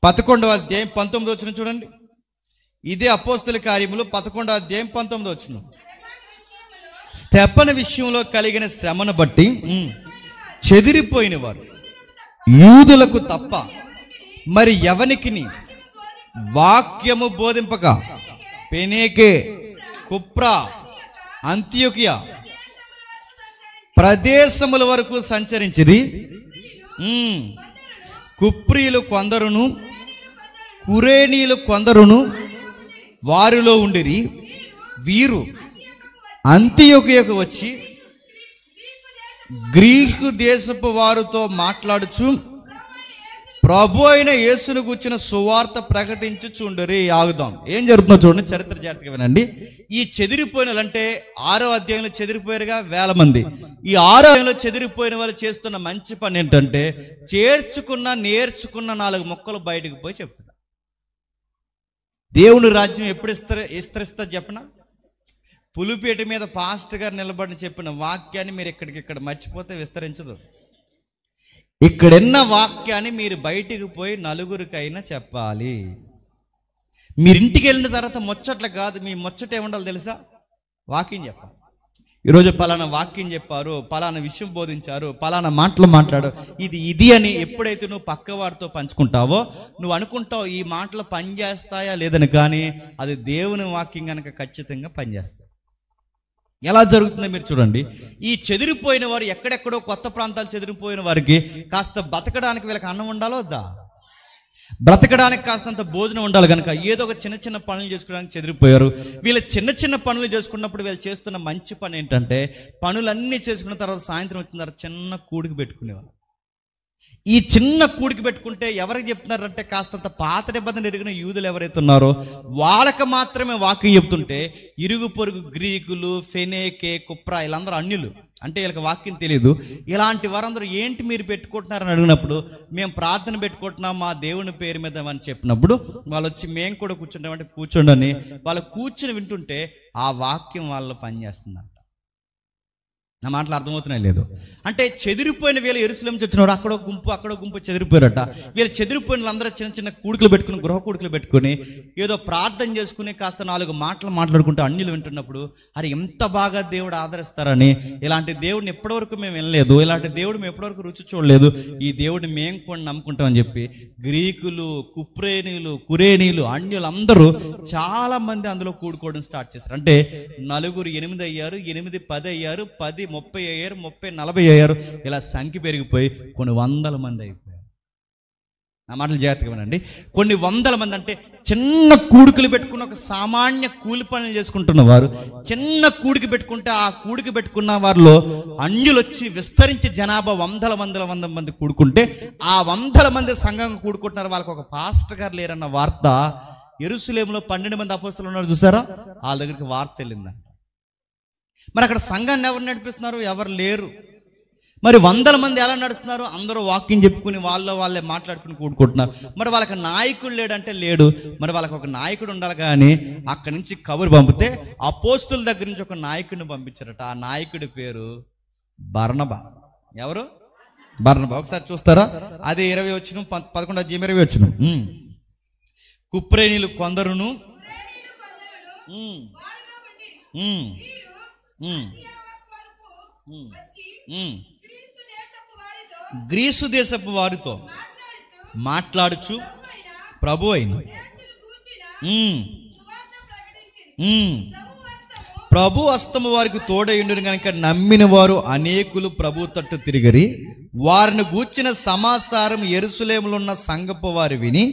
11వ అధ్యాయం 19వ వచనం చూడండి. ఇదే అపోస్తుల కార్యములు 11వ అధ్యాయం 19వ వచనం. స్టెఫను విషయంలో కలిగిన శ్రమను బట్టి చెదిరిపోయిన వారు యూదులకు తప్ప మరి ఎవనికిని వాక్యము బోధింపక పెనేకే, కుప్రా, అంత్యోకియా ప్రదేశముల వరకు సంచరించిరి. కుప్రీలు కొందరును కురేనీలు కొందరును వారిలో ఉండిరి. వీరు అంతియొకయకు వచ్చి గ్రీకు దేశపు వారితో మాట్లాడుచు ప్రభు అయిన యేసును కూర్చున్న సువార్త ప్రకటించుచుండరి. ఆగుదాం. ఏం జరుగుతుందో చూడండి, చరిత్ర జాగ్రత్తగా వినండి. ఈ చెదిరిపోయిన అంటే 6వ అధ్యాయంలో చెదిరిపోయారుగా వేల మంది. ఈ 6వ అధ్యాయంలో చెదిరిపోయిన వాళ్ళు చేస్తున్న మంచి పని ఏంటంటే నేర్చుకున్న 4 మొక్కలు బయటకు పోయి చెప్తున్నారు. దేవుని రాజ్యం ఎప్పుడు విస్తరిస్తా చెప్పన? పులిపేట మీద పాస్టర్ గారు నిలబడి చెప్పిన వాక్యాన్ని మీరు ఇక్కడ మర్చిపోతే విస్తరించదు. ఇక్కడున్న వాక్యాన్ని మీరు బయటికి పోయి నలుగురికైనా చెప్పాలి. మీరింటికి వెళ్ళిన తర్వాత ముచ్చట్లు కాదు, మీ ముచ్చట ఏముండాలి తెలుసా? వాక్యం చెప్పాలి. ఈరోజు పలానా వాక్యం చెప్పారు, పలానా విషయం బోధించారు, పలానా మాటలు మాట్లాడు, ఇది అని ఎప్పుడైతే నువ్వు పక్క వారితో పంచుకుంటావో నువ్వు అనుకుంటావు ఈ మాటలు పనిచేస్తాయా లేదని, కానీ అది దేవుని వాక్యం కనుక ఖచ్చితంగా పనిచేస్తాయి. ఎలా జరుగుతుందో మీరు చూడండి. ఈ చెదిరిపోయిన వారు ఎక్కడెక్కడో కొత్త ప్రాంతాలు చెదిరిపోయిన వారికి కాస్త బతకడానికి వీళ్ళకి అన్నం ఉండాలో వద్దా? బ్రతకడానికి కాస్తంత భోజనం ఉండాలి కనుక ఏదో ఒక చిన్న పనులు చేసుకోవడానికి చెదిరిపోయారు. వీళ్ళు చిన్న పనులు చేసుకున్నప్పుడు వీళ్ళు చేస్తున్న మంచి పని ఏంటంటే పనులన్నీ చేసుకున్న తర్వాత సాయంత్రం వచ్చిన తర్వాత చిన్న కూడికి పెట్టుకునేవాళ్ళు. ఈ చిన్న కూడికి పెట్టుకుంటే ఎవరికి చెప్తున్నారంటే కాస్తంత పాత నిబంధన ఎరిగిన యూదులు ఎవరైతే ఉన్నారో వాళ్ళకి మాత్రమే వాక్యం చెప్తుంటే ఇరుగు పొరుగు గ్రీకులు, ఫెనేకే, కుప్రా వీళ్ళందరూ అన్యులు, అంటే వీళ్ళకి వాక్యం తెలియదు. ఇలాంటి వారందరూ ఏంటి మీరు పెట్టుకుంటున్నారని అడిగినప్పుడు మేము ప్రార్థన పెట్టుకుంటున్నాం మా దేవుని పేరు మీద అని చెప్పినప్పుడు వాళ్ళు వచ్చి మేము కూడా కూర్చుంటామంటే కూర్చోండి అని వాళ్ళు కూర్చుని వింటుంటే ఆ వాక్యం వాళ్ళలో పనిచేస్తుందంట. నా మాటలు అర్థమవుతున్నాయి లేదు? అంటే చెదిరిపోయిన వీళ్ళు యెరూషలేము వచ్చినవాడు అక్కడో గుంపు చెదిరిపోయారట. వీళ్ళు చెదిరిపోయిన వాళ్ళందరూ చిన్న కూడికలు పెట్టుకుని, గృహ కూడికలు పెట్టుకుని ఏదో ప్రార్థన చేసుకుని కాస్త 4 మాటలు మాట్లాడుకుంటూ అన్యులు వింటున్నప్పుడు అరే ఎంత బాగా దేవుడు ఆదరిస్తారని, ఇలాంటి దేవుడిని ఎప్పటివరకు మేము వినలేదు, ఇలాంటి దేవుడు మేము ఎప్పటివరకు రుచి చూడలేదు, ఈ దేవుడిని మేము కూడా నమ్ముకుంటామని చెప్పి గ్రీకులు, కురేనీలు అన్యులందరూ చాలా మంది అందులో కూడుకోవడం స్టార్ట్ చేశారు. అంటే 4 8 అయ్యారు, 8 10 అయ్యారు, 10 30 అయ్యారు, 30 40 అయ్యారు. ఇలా సంఖ్య పెరిగిపోయి కొన్ని 100 మంది అయిపోయారు. నా మాటలు జాగ్రత్తగా వినండి. కొన్ని 100 మంది అంటే చిన్న కూడికలు పెట్టుకున్న ఒక సామాన్య కూలి పనులు చేసుకుంటున్న వారు చిన్న కూడికి పెట్టుకుంటే ఆ కూడికి పెట్టుకున్న వారిలో అన్యులు వచ్చి విస్తరించి జనాభా 100 మంది కూడుకుంటే ఆ 100 మంది సంఘంగా కూడుకుంటున్నారు. వాళ్ళకి ఒక పాస్టర్ గారు లేరన్న వార్త యెరూషలేములో 12 మంది అపోస్తలులు ఉన్నారు చూసారా, వాళ్ళ దగ్గరికి వార్త వెళ్ళిందంట. మరి అక్కడ సంఘాన్ని ఎవరు నడిపిస్తున్నారు? ఎవరు లేరు. మరి 100 మంది ఎలా నడుస్తున్నారు? అందరూ వాక్యం చెప్పుకుని వాళ్ళే మాట్లాడుకుని కూడుకుంటున్నారు. మరి వాళ్ళకి నాయకుడు లేడంటే లేడు. మరి వాళ్ళకి ఒక నాయకుడు ఉండాలి. కానీ అక్కడి నుంచి కబురు పంపితే అపోస్తుల దగ్గర నుంచి ఒక నాయకుడిని పంపించారట. ఆ నాయకుడి పేరు బర్నబా. ఎవరు? బర్నబా. ఒకసారి చూస్తారా? అదే 20 వచ్చిన 11 20 వచ్చిన కుప్రేనీలు కొందరును గ్రీసు దేశపు వారితో మాట్లాడుచు ప్రభు అయిన ప్రభు హస్తము వారికి తోడయుండును కనుక నమ్మిన వారు అనేకులు ప్రభు తట్టు తిరిగిరి. వారిని గూర్చిన సమాచారం యెరూషలేములో ఉన్న సంఘపు వారు విని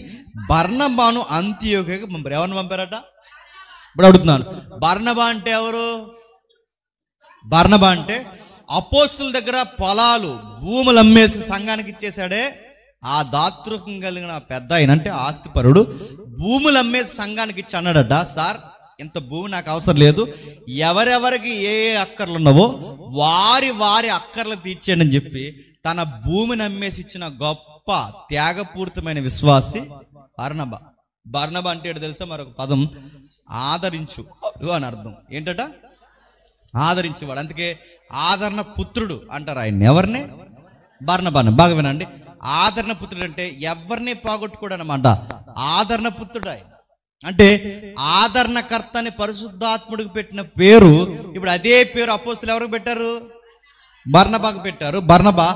బర్నబాను అంతియోకియకు పంపారు. ఎవరిని పంపారట? ఇప్పుడు అడుగుతున్నాను, బర్నబా అంటే ఎవరు? బర్నబా అంటే అపోస్తుల దగ్గర పొలాలు, భూములు అమ్మేసి సంఘానికి ఇచ్చేశాడే ఆ దాతృత్వం కలిగిన పెద్ద ఆయన, అంటే ఆస్తిపరుడు. భూములు అమ్మేసి సంఘానికి ఇచ్చి అన్నాడట, సార్ ఇంత భూమి నాకు అవసరం లేదు, ఎవరెవరికి ఏ అక్కర్లు ఉన్నావో వారి అక్కర్లు తీర్చేయండి అని చెప్పి తన భూమిని అమ్మేసి ఇచ్చిన గొప్ప త్యాగపూరితమైన విశ్వాసి బర్నబా. బర్నబా అంటే ఏంటో తెలుసా? మరొక పదం ఆదరించు అని అర్థం. ఏంటట? ఆదరించేవాడు. అందుకే ఆదరణ పుత్రుడు అంటారు ఆయన. ఎవరిని? బర్నబాను. బాగా వినండి. ఆదరణ పుత్రుడు అంటే ఎవరిని పోగొట్టుకోడు అనమాట. ఆదరణ పుత్రుడు ఆయన. అంటే ఆదరణకర్త అని పరిశుద్ధాత్ముడికి పెట్టిన పేరు ఇప్పుడు అదే పేరు అపోస్తులు ఎవరికి పెట్టారు? బర్నబాకు పెట్టారు. బర్నబా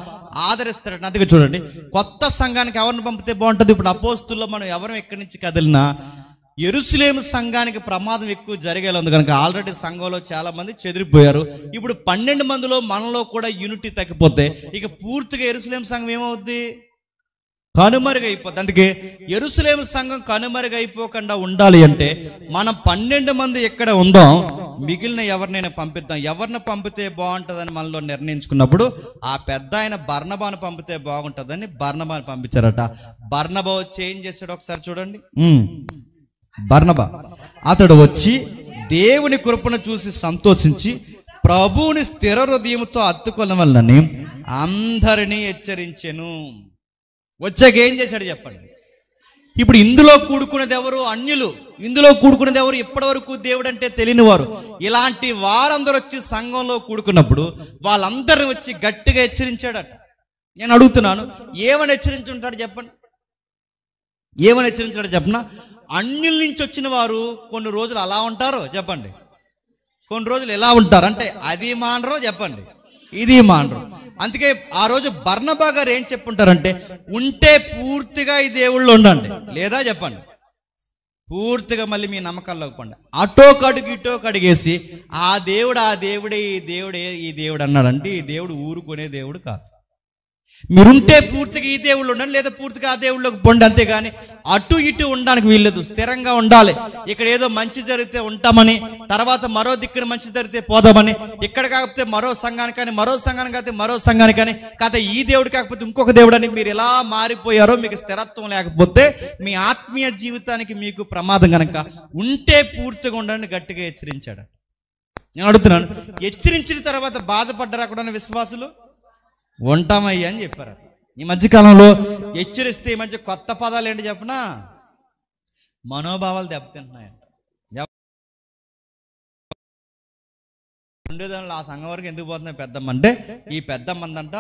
ఆదరిస్తాడు. అందుకే చూడండి, కొత్త సంఘానికి ఎవరిని పంపితే బాగుంటుంది? ఇప్పుడు అపోస్తుల్లో మనం ఎవరు ఎక్కడి నుంచి కదిలినా యెరూషలేము సంఘానికి ప్రమాదం ఎక్కువ జరిగేలా ఉంది కనుక ఆల్రెడీ సంఘంలో చాలా మంది చెదిరిపోయారు. ఇప్పుడు 12 మందిలో మనలో కూడా యూనిటీ తగ్గిపోతే ఇక పూర్తిగా యెరూషలేము సంఘం ఏమవుద్ది? కనుమరుగైపోద్ది. అందుకే యెరూషలేము సంఘం కనుమరుగైపోకుండా ఉండాలి అంటే మనం 12 మంది ఎక్కడ ఉందాం, మిగిలిన ఎవరినైనా పంపిద్దాం. ఎవరిని పంపితే బాగుంటుందని మనలో నిర్ణయించుకున్నప్పుడు ఆ పెద్ద ఆయన బర్నబాను పంపితే బాగుంటుందని బర్నబాను పంపించారట. బర్నబా వచ్చి ఏం చేశాడు ఒకసారి చూడండి. బర్నబా అతడు వచ్చి దేవుని కృపను చూసి సంతోషించి ప్రభువుని స్థిర హృదయంతో హత్తుకొనడం వల్లని అందరినీ హెచ్చరించెను. వచ్చాక ఏం చేశాడు చెప్పండి. ఇప్పుడు ఇందులో కూడుకున్నది ఎవరు? అన్యులు. ఇందులో కూడుకున్నది ఎవరు? ఇప్పటి వరకు దేవుడు అంటే తెలియని వారు. ఇలాంటి వారందరూ వచ్చి సంఘంలో కూడుకున్నప్పుడు వాళ్ళందరిని వచ్చి గట్టిగా హెచ్చరించాడట. నేను అడుగుతున్నాను, ఏమని హెచ్చరించుంటాడు చెప్పండి? ఏమని హెచ్చరించాడు చెప్పనా? అన్యుల నుంచి వచ్చిన వారు కొన్ని రోజులు అలా ఉంటారు చెప్పండి, కొన్ని రోజులు ఎలా ఉంటారు అంటే అది మానరు చెప్పండి, ఇది మానరు. అందుకే ఆ రోజు బర్నబా గారు ఏం చెప్పుంటారంటే, ఉంటే పూర్తిగా ఈ దేవుళ్ళు ఉండండి, లేదా చెప్పండి పూర్తిగా మళ్ళీ మీ నమ్మకాల్లోకి పండి. అటో కడుగు ఇటో కడిగేసి ఆ దేవుడే ఈ దేవుడు అన్నాడంటే ఈ దేవుడు ఊరుకునే దేవుడు కాదు. మీరుంటే పూర్తిగా ఈ దేవుళ్ళు ఉండండి, లేదా పూర్తిగా ఆ దేవుళ్ళకి పొండి, అంతేగాని అటు ఇటు ఉండడానికి వీల్లేదు. స్థిరంగా ఉండాలి. ఇక్కడ ఏదో మంచి జరిగితే ఉంటామని, తర్వాత మరో దిక్కున మంచి జరిగితే పోదామని, ఇక్కడ కాకపోతే మరో సంఘానికి కానీ, మరో సంఘానికి కాకపోతే మరో సంఘానికి కానీ, కాకపోతే ఈ దేవుడు కాకపోతే ఇంకొక దేవుడు అని మీరు ఎలా మారిపోయారో, మీకు స్థిరత్వం లేకపోతే మీ ఆత్మీయ జీవితానికి మీకు ప్రమాదం. కనుక ఉంటే పూర్తిగా ఉండండి గట్టిగా హెచ్చరించాడు. నేను అడుగుతున్నాను, హెచ్చరించిన తర్వాత బాధపడ్డారా కూడా విశ్వాసులు? ఉంటామయ్యా అని చెప్పారు. ఈ మధ్యకాలంలో హెచ్చరిస్తే ఈ మధ్య కొత్త పదాలు ఏంటి చెప్పనా? మనోభావాలు దెబ్బతింటున్నాయంట. ఉండేదానిలో ఆ సంఘం వరకు ఎందుకు పోతున్నాయి పెద్దమ్మ అంటే, ఈ పెద్దమ్మందంట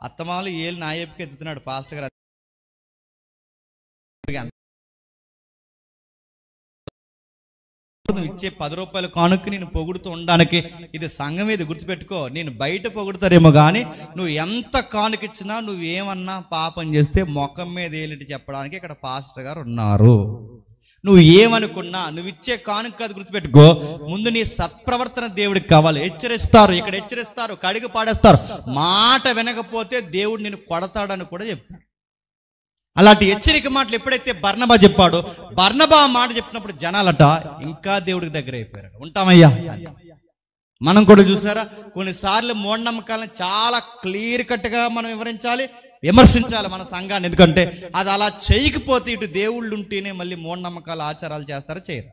అత్తమాలు ఏళ్ళు నాయపుకి ఎత్తుతున్నాడు పాస్టర్ గారు. నువ్వు ఇచ్చే 10 రూపాయల కానుక్కి నేను పొగుడుతూ ఉండడానికి ఇది సంఘం మీద గుర్తుపెట్టుకో. నేను బయట పొగుడుతారేమో కానీ నువ్వు ఎంత కానుకిచ్చినా, నువ్వేమన్నా పాపం చేస్తే ముఖం మీద ఏలిటి చెప్పడానికి ఇక్కడ పాస్టర్ గారు ఉన్నారు. నువ్వు ఏమనుకున్నా నువ్వు ఇచ్చే కానుక కాదు, గుర్తుపెట్టుకో. ముందు నీ సత్ప్రవర్తన దేవుడికి కావాలి. హెచ్చరిస్తారు, ఇక్కడ హెచ్చరిస్తారు, కడిగి పాడేస్తారు. మాట వినకపోతే దేవుడు నిన్ను కొడతాడని కూడా చెప్తారు. అలాంటి హెచ్చరిక మాటలు ఎప్పుడైతే బర్నబా చెప్పాడో, బర్నబా మాట చెప్పినప్పుడు జనాలట ఇంకా దేవుడికి దగ్గర అయిపోయారు. ఉంటామయ్యా. మనం కూడా చూసారా, కొన్నిసార్లు మూఢనమ్మకాలను చాలా క్లియర్ కట్గా మనం వివరించాలి, విమర్శించాలి మన సంఘాన్ని. ఎందుకంటే అది అలా చేయకపోతే ఇటు దేవుళ్ళు ఉంటేనే మళ్ళీ మూఢనమ్మకాలు ఆచారాలు చేస్తారా? చేయరు,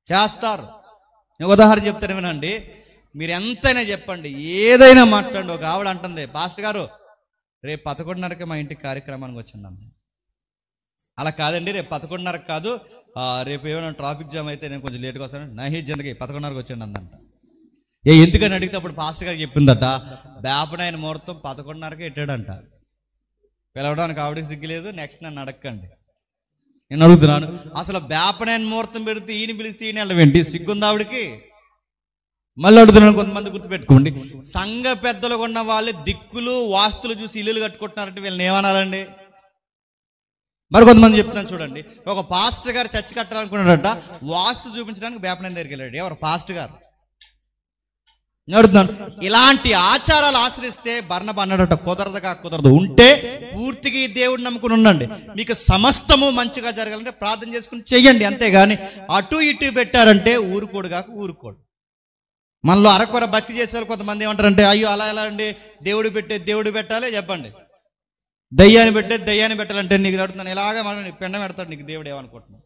చేస్తారు. ఉదాహరణ చెప్తాను వినండి. మీరు ఎంతైనా చెప్పండి, ఏదైనా మాట్లాడండి. ఒక ఆవిడ అంటుంది, పాస్టర్ గారు రేపు 11:30కి మా ఇంటికి కార్యక్రమానికి వచ్చిందాం. అలా కాదండి, రేపు 11:30కి కాదు, రేపు ఏమైనా ట్రాఫిక్ జామ్ అయితే నేను కొంచెం లేట్గా వస్తాను. నహి జనకి 11:30కి వచ్చాను అందంట. ఎందుకని అడిగితే అప్పుడు పాస్టర్ గారు చెప్పిందట, బేపనాయన ముహూర్తం 11:30కి పెట్టాడంట. పిలవడానికి ఆవిడకి సిగ్గులేదు, నెక్స్ట్ నన్ను అడగండి. నేను అడుగుతున్నాను, అసలు బేపనాయన ముహూర్తం పెడితే ఈయన పిలిస్తే ఈయన వెళ్ళవేంటి? సిగ్గుంది ఆవిడకి? మళ్ళీ అడుగుతున్నాను, కొంతమంది గుర్తుపెట్టుకోండి, సంఘ పెద్దలుగా ఉన్న వాళ్ళు దిక్కులు వాస్తులు చూసి ఇల్లులు కట్టుకుంటున్నారంటే వీళ్ళని ఏమనాలండి? మరి కొంతమంది చెప్తున్నాను చూడండి, ఒక పాస్టర్ గారు చర్చి కట్టాలనుకున్నాడట, వాస్తు చూపించడానికి బేపనాయన దగ్గరికి వెళ్ళాడు. ఎవరు? పాస్టర్ గారు. అడుగుతున్నాను, ఇలాంటి ఆచారాలు ఆశ్రయిస్తే బర్నబా అన్నాడట, కుదరదు. ఉంటే పూర్తిగా ఈ దేవుడిని నమ్ముకుని ఉండండి, మీకు సమస్తము మంచిగా జరగాలంటే ప్రార్థన చేసుకుని చెయ్యండి, అంతేగాని అటు ఇటు పెట్టారంటే ఊరుకోడు. మనలో అరకొర భక్తి చేసేవాళ్ళు కొంతమంది ఏమంటారంటే, అయ్యో అలా ఎలా అండి, దేవుడు పెట్టాలి చెప్పండి, దయ్యాన్ని పెట్టాలంటే నీకు అడుగుతున్నాను, ఇలాగా మనం పెండ పెడతాడు నీకు దేవుడు ఏమనుకుంటున్నావు?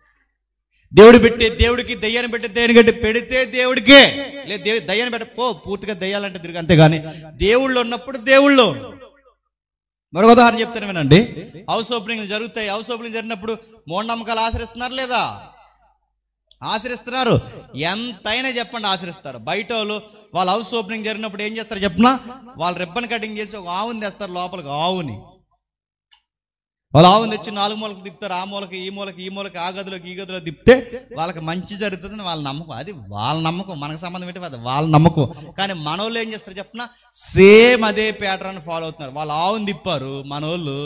దేవుడికి దయ్యాన్ని దయ్యాన్ని పెడితే దేవుడికే, లేదు దయ్యాన్ని పూర్తిగా దయ్యాలంటే తిరిగి, అంతేగాని దేవుళ్ళు ఉన్నప్పుడు దేవుళ్ళు. మరొక ఉదాహరణ చెప్తాను వినండి. హౌస్ ఓపెనింగ్లు జరుగుతాయి. హౌస్ ఓపెనింగ్ జరిగినప్పుడు మూఢనమ్మకాలు ఆచరిస్తున్నారు లేదా? ఆశ్రయిస్తున్నారు. ఎంతైనా చెప్పండి, ఆశ్రయిస్తారు. బయట వాళ్ళు హౌస్ ఓపెనింగ్ జరిగినప్పుడు ఏం చేస్తారు చెప్పనా? వాళ్ళు రిబ్బన్ కటింగ్ చేసి ఒక ఆవుని తెస్తారు లోపలికి. వాళ్ళు ఆవుని తెచ్చి 4 మూలకు తిప్పుతారు, ఆ మూలకి ఈ మూలకి ఆ గదిలోకి ఈ గదిలో తిప్పితే వాళ్ళకి మంచి జరుగుతుందని వాళ్ళ నమ్మకం. అది వాళ్ళ నమ్మకం, మనకు సంబంధం ఏంటి? అది వాళ్ళ నమ్మకం. కానీ మనోళ్ళు ఏం చేస్తారు చెప్పనా? సేమ్ అదే ప్యాటర్న్ ఫాలో అవుతున్నారు. వాళ్ళు ఆవుని తిప్పారు, మనోళ్ళు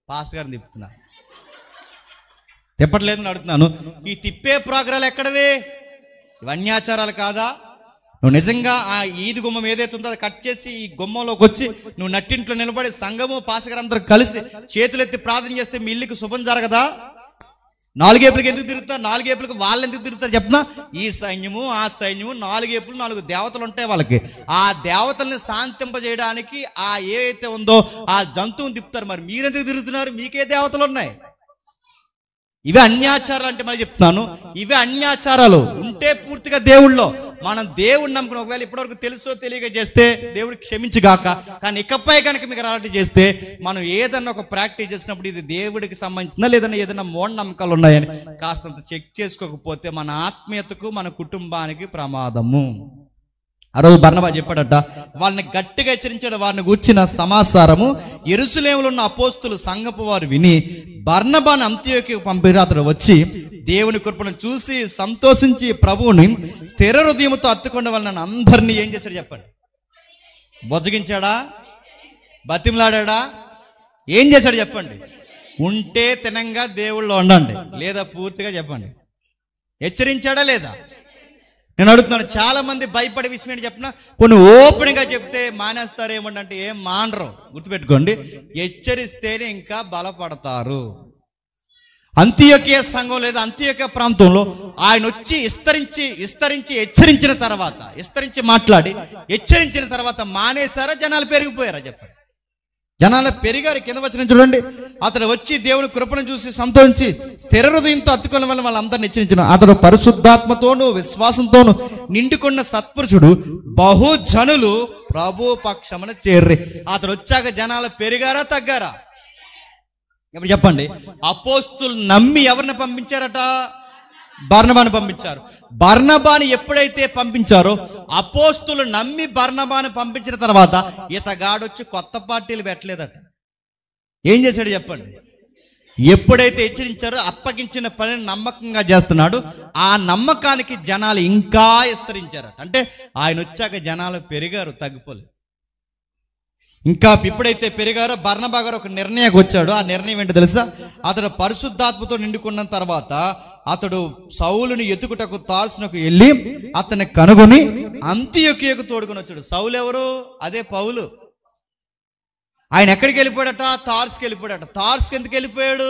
పాస్టర్ గారిని తిప్పుతున్నారు. తిప్పట్లేదని అడుగుతున్నాను, ఈ తిప్పే ప్రోగ్రాలు ఎక్కడవి? ఇవన్నీ ఆచారాలు కాదా? నువ్వు నిజంగా ఆ ఈది గుమ్మం ఏదైతే ఉందో అది కట్ చేసి ఈ గుమ్మంలోకి వచ్చి నువ్వు నట్టింట్లో నిలబడి సంఘము పాస్టర్ కలిసి చేతులెత్తి ప్రార్థన చేస్తే మీ ఇల్లుకి శుభం జరగదా? నాలుగేపులకి ఎందుకు తిరుగుతారు? నాలుగేపులకి వాళ్ళు ఎందుకు తిరుగుతారు చెప్పనా? ఈ సైన్యము ఆ సైన్యము, నాలుగేపులు 4 దేవతలు ఉంటాయి వాళ్ళకి. ఆ దేవతల్ని శాంతింపజేయడానికి ఆ ఏదైతే ఉందో ఆ జంతువుని తిప్పుతారు. మరి మీరెందుకు తిరుగుతున్నారు? మీకే దేవతలు ఉన్నాయి. ఇవే అన్యాచారాలు అంటే మరి చెప్తున్నాను, ఇవే అన్యాచారాలు ఉంటే పూర్తిగా దేవుళ్ళో మనం దేవుడిని నమ్ముకుని ఒకవేళ ఇప్పటివరకు తెలుసో తెలియక చేస్తే దేవుడికి క్షమించుగాక. కానీ ఇకపై కనుక మీకు అలాంటి చేస్తే మనం ఏదన్నా ఒక ప్రాక్టీస్ చేసినప్పుడు ఇది దేవుడికి సంబంధించిందా లేదన్నా ఏదైనా మూఢనమ్మకాలు ఉన్నాయని కాస్తంత చెక్ చేసుకోకపోతే మన ఆత్మీయతకు మన కుటుంబానికి ప్రమాదము. ఆ రోజు బర్నబా చెప్పాడట, వాళ్ళని గట్టిగా హెచ్చరించాడు. వారిని కూర్చిన సమాచారము యెరూషలేములో ఉన్న అపోస్తులు సంఘపు వారు విని బర్నబాను అంతియోక్యకు పంపిరి. అతడు వచ్చి దేవుని కృపను చూసి సంతోషించి ప్రభువుని స్థిర హృదయంతో హత్తుకున్న వాళ్ళని అందరినీ ఏం చేశాడు చెప్పండి? బొజ్జగించాడా? బతిమలాడా? ఏం చేశాడు చెప్పండి? ఉంటే తినంగా దేవుళ్ళో ఉండండి, లేదా పూర్తిగా చెప్పండి. హెచ్చరించాడా లేదా? నేను అడుగుతున్నాను, చాలా మంది భయపడే విషయం ఏంటి చెప్పిన, కొన్ని ఓపెన్గా చెప్తే మానేస్తారేమంటే ఏం మానరు. గుర్తుపెట్టుకోండి, హెచ్చరిస్తేనే ఇంకా బలపడతారు. అంతియోకియ సంఘం లేదా అంతియోకియ ప్రాంతంలో ఆయన వచ్చి విస్తరించి హెచ్చరించి మాట్లాడి హెచ్చరించిన తర్వాత మానేశారా? జనాలు పెరిగిపోయారా చెప్పండి? జనాలు పెరిగారు. కింద వచ్చిన చూడండి, అతడు వచ్చి దేవుని కృపను చూసి సంతోషించి స్థిర హృదయంతో హత్తుకున్న వల్ల వాళ్ళందరినీ హెచ్చరించిన. అతడు పరిశుద్ధాత్మతోను విశ్వాసంతోను నిండుకున్న సత్పురుషుడు, బహుజనులు ప్రభు పక్షమున చేర్రి. అతడు వచ్చాక జనాలు పెరిగారా తగ్గారా? ఇప్పుడు చెప్పండి. అపోస్తులు నమ్మి ఎవరిని పంపించారట? బర్నబాను పంపించారు. బర్నబాను ఎప్పుడైతే పంపించారో అపోస్తులు నమ్మి బర్నబాను పంపించిన తర్వాత ఇతగాడొచ్చి కొత్త పార్టీలు పెట్టలేదట. ఏం చేశాడు చెప్పండి? ఎప్పుడైతే హెచ్చరించారో అప్పగించిన పనిని నమ్మకంగా చేస్తున్నాడు. ఆ నమ్మకానికి జనాలు ఇంకా విస్తరించారట. అంటే ఆయన వచ్చాక జనాలు పెరిగారు, తగ్గిపోలేదు. ఇంకా ఎప్పుడైతే పెరిగారో బర్నబా గారు ఒక నిర్ణయానికి వచ్చాడు. ఆ నిర్ణయం ఏంటో తెలుసా? అతడు పరిశుద్ధాత్మతో నిండుకున్న తర్వాత అతడు సౌలుని ఎత్తుకుటకు తార్సునకు వెళ్ళి అతన్ని కనుగొని అంతియోకియకు తోడుకొని వచ్చాడు. సౌలు ఎవరు? అదే పౌలు. ఆయన ఎక్కడికి వెళ్ళిపోయాడట? తార్సుకి వెళ్ళిపోయాడట. తార్సుకి ఎందుకు వెళ్ళిపోయాడు?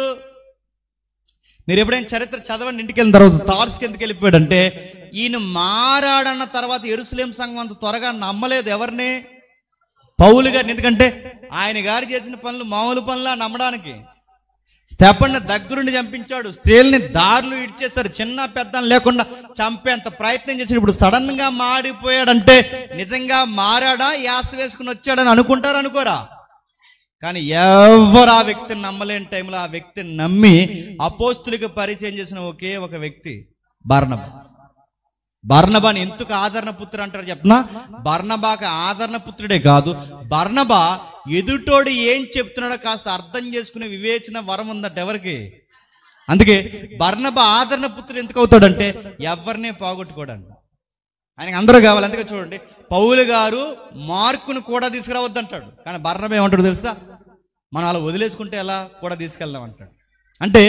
మీరు ఎప్పుడైనా చరిత్ర చదవండి ఇంటికి వెళ్ళిన తర్వాత. తార్సుకి ఎందుకు వెళ్ళిపోయాడంటే ఈయన మారాడన్న తర్వాత యెరూషలేం సంఘం అంత త్వరగా నమ్మలేదు ఎవరిని? పౌలు గారిని. ఎందుకంటే ఆయన గారు చేసిన పనులు మామూలు పనులా నమ్మడానికి? స్తెఫనుని దగ్గరుండి చంపించాడు, స్త్రీల్ని దారులు ఇడ్చేశారు, చిన్న పెద్ద లేకుండా చంపేంత ప్రయత్నం చేశాడు. ఇప్పుడు సడన్ గా మాడిపోయాడంటే నిజంగా మారాడా, యాస వేసుకుని వచ్చాడని అనుకుంటారు అనుకోరా? కానీ ఎవరు ఆ వ్యక్తిని నమ్మలేని టైంలో ఆ వ్యక్తిని నమ్మి అపోస్తులకు పరిచయం చేసిన ఒకే ఒక వ్యక్తి బర్నబా. బర్నబాని ఎందుకు ఆదరణ పుత్రుడు అంటారు చెప్పనా? బర్నబాకి ఆదరణ పుత్రుడే కాదు, బర్నబా ఎదుటోడు ఏం చెప్తున్నాడో కాస్త అర్థం చేసుకునే వివేచన వరం ఉందట ఎవరికి? అందుకే బర్నబా ఆదరణ పుత్రుడు ఎందుకు అవుతాడంటే ఎవరినే పోగొట్టుకోడంట. ఆయనకి అందరూ కావాలి. అందుకే చూడండి, పౌలు గారు మార్కును కూడా తీసుకురావద్దంటాడు, కానీ బర్నబా ఏమంటాడు తెలుసా? మనం అలా వదిలేసుకుంటే ఎలా కూడా తీసుకెళ్దాం అంటాడు. అంటే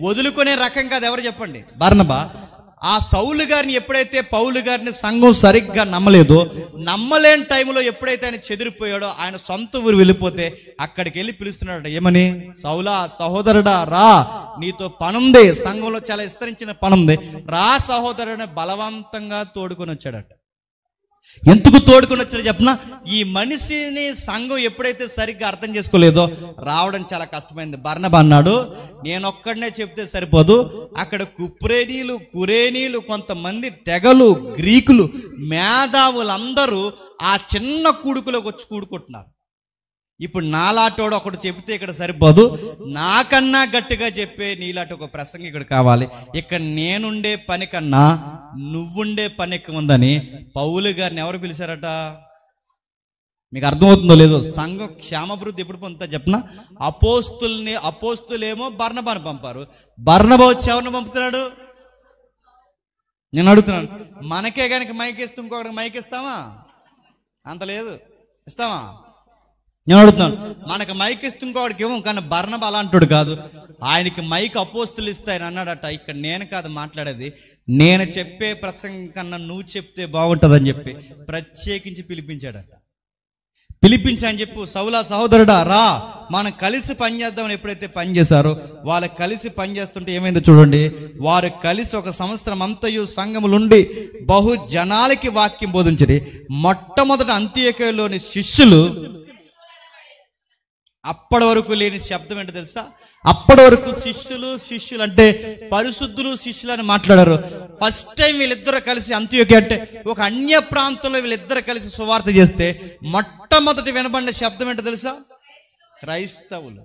వదులుకునే రకం కాదు ఎవరు చెప్పండి? బర్నబా. ఆ సౌలు గారిని ఎప్పుడైతే పౌలు గారిని సంఘం సరిగ్గా నమ్మలేదో, నమ్మలేని టైంలో ఎప్పుడైతే ఆయన చెదిరిపోయాడో, ఆయన సొంత ఊరు వెళ్ళిపోతే అక్కడికి వెళ్ళి పిలుస్తున్నాడట. ఏమని? సౌలా సహోదరుడా రా, నీతో పనుంది, సంఘంలో చాలా విస్తరించిన పనుంది, రా సహోదరుని బలవంతంగా తోడుకొని వచ్చాడట. ఎందుకు తోడుకొని వచ్చాడు చెప్పనా? ఈ మనిషిని సంఘం ఎప్పుడైతే సరిగ్గా అర్థం చేసుకోలేదో రావడం చాలా కష్టమైంది. బర్నబా అన్నాడు, నేనొక్కడనే చెప్తే సరిపోదు, అక్కడ కుప్రేనీలు, కురేనీలు, కొంతమంది తెగలు, గ్రీకులు, మేధావులందరూ ఆ చిన్న కూడుకులోకి వచ్చి కూడుకుంటున్నారు. ఇప్పుడు నాలాటోడు ఒకటి చెబితే ఇక్కడ సరిపోదు, నాకన్నా గట్టిగా చెప్పే నీలాంటి ఒక ప్రసంగం ఇక్కడ కావాలి. ఇక్కడ నేనుండే పని కన్నా నువ్వుండే పని ఎక్కువ ఉందని పౌలు గారిని ఎవరు పిలిచారట? మీకు అర్థమవుతుందో లేదో? సంఘం క్షేమాభివృద్ధి ఎప్పుడు పొందుతా చెప్పిన? అపోస్తులేమో బర్నబాను పంపారు, బర్నబా వచ్చి ఎవరిని పంపుతున్నాడు? నేను అడుగుతున్నాను, మనకే కనుక మైకిస్తూ ఇంకొకరికి మైక్ ఇస్తామా? అంత లేదు, ఇస్తామా? నేను అడుగుతున్నాను, మనకు మైక్ ఇస్తూ ఇంకొకటికి ఇవ్వం, కానీ బర్నబా అలాంటి కాదు. ఆయనకి మైక్ అపోస్తులు ఇస్తాయని అన్నాడట. ఇక్కడ నేను కాదు మాట్లాడేది, నేను చెప్పే ప్రసంగం కన్నా నువ్వు చెప్తే బాగుంటుందని చెప్పి ప్రత్యేకించి పిలిపించాడట. పిలిపించి అని చెప్పు, సౌలా సహోదరుడా రా, మనం కలిసి పనిచేద్దామని ఎప్పుడైతే పని చేశారో వాళ్ళు కలిసి పనిచేస్తుంటే ఏమైందో చూడండి. వారు కలిసి 1 సంవత్సరం అంతయు సంఘములుండి బహు జనాలకి వాక్యం బోధించరి. మొట్టమొదట అంత్యోక్యలోని శిష్యులు, అప్పటి వరకు లేని శబ్దం ఏంటో తెలుసా? అప్పటి వరకు శిష్యులు అంటే పరిశుద్ధులు శిష్యులు అని మాట్లాడారు. ఫస్ట్ టైం వీళ్ళిద్దరు కలిసి అంత్యోక్య అంటే ఒక అన్య ప్రాంతంలో వీళ్ళిద్దరు కలిసి సువార్త చేస్తే మొట్టమొదటి వినబడిన శబ్దం ఏంటో తెలుసా? క్రైస్తవులు.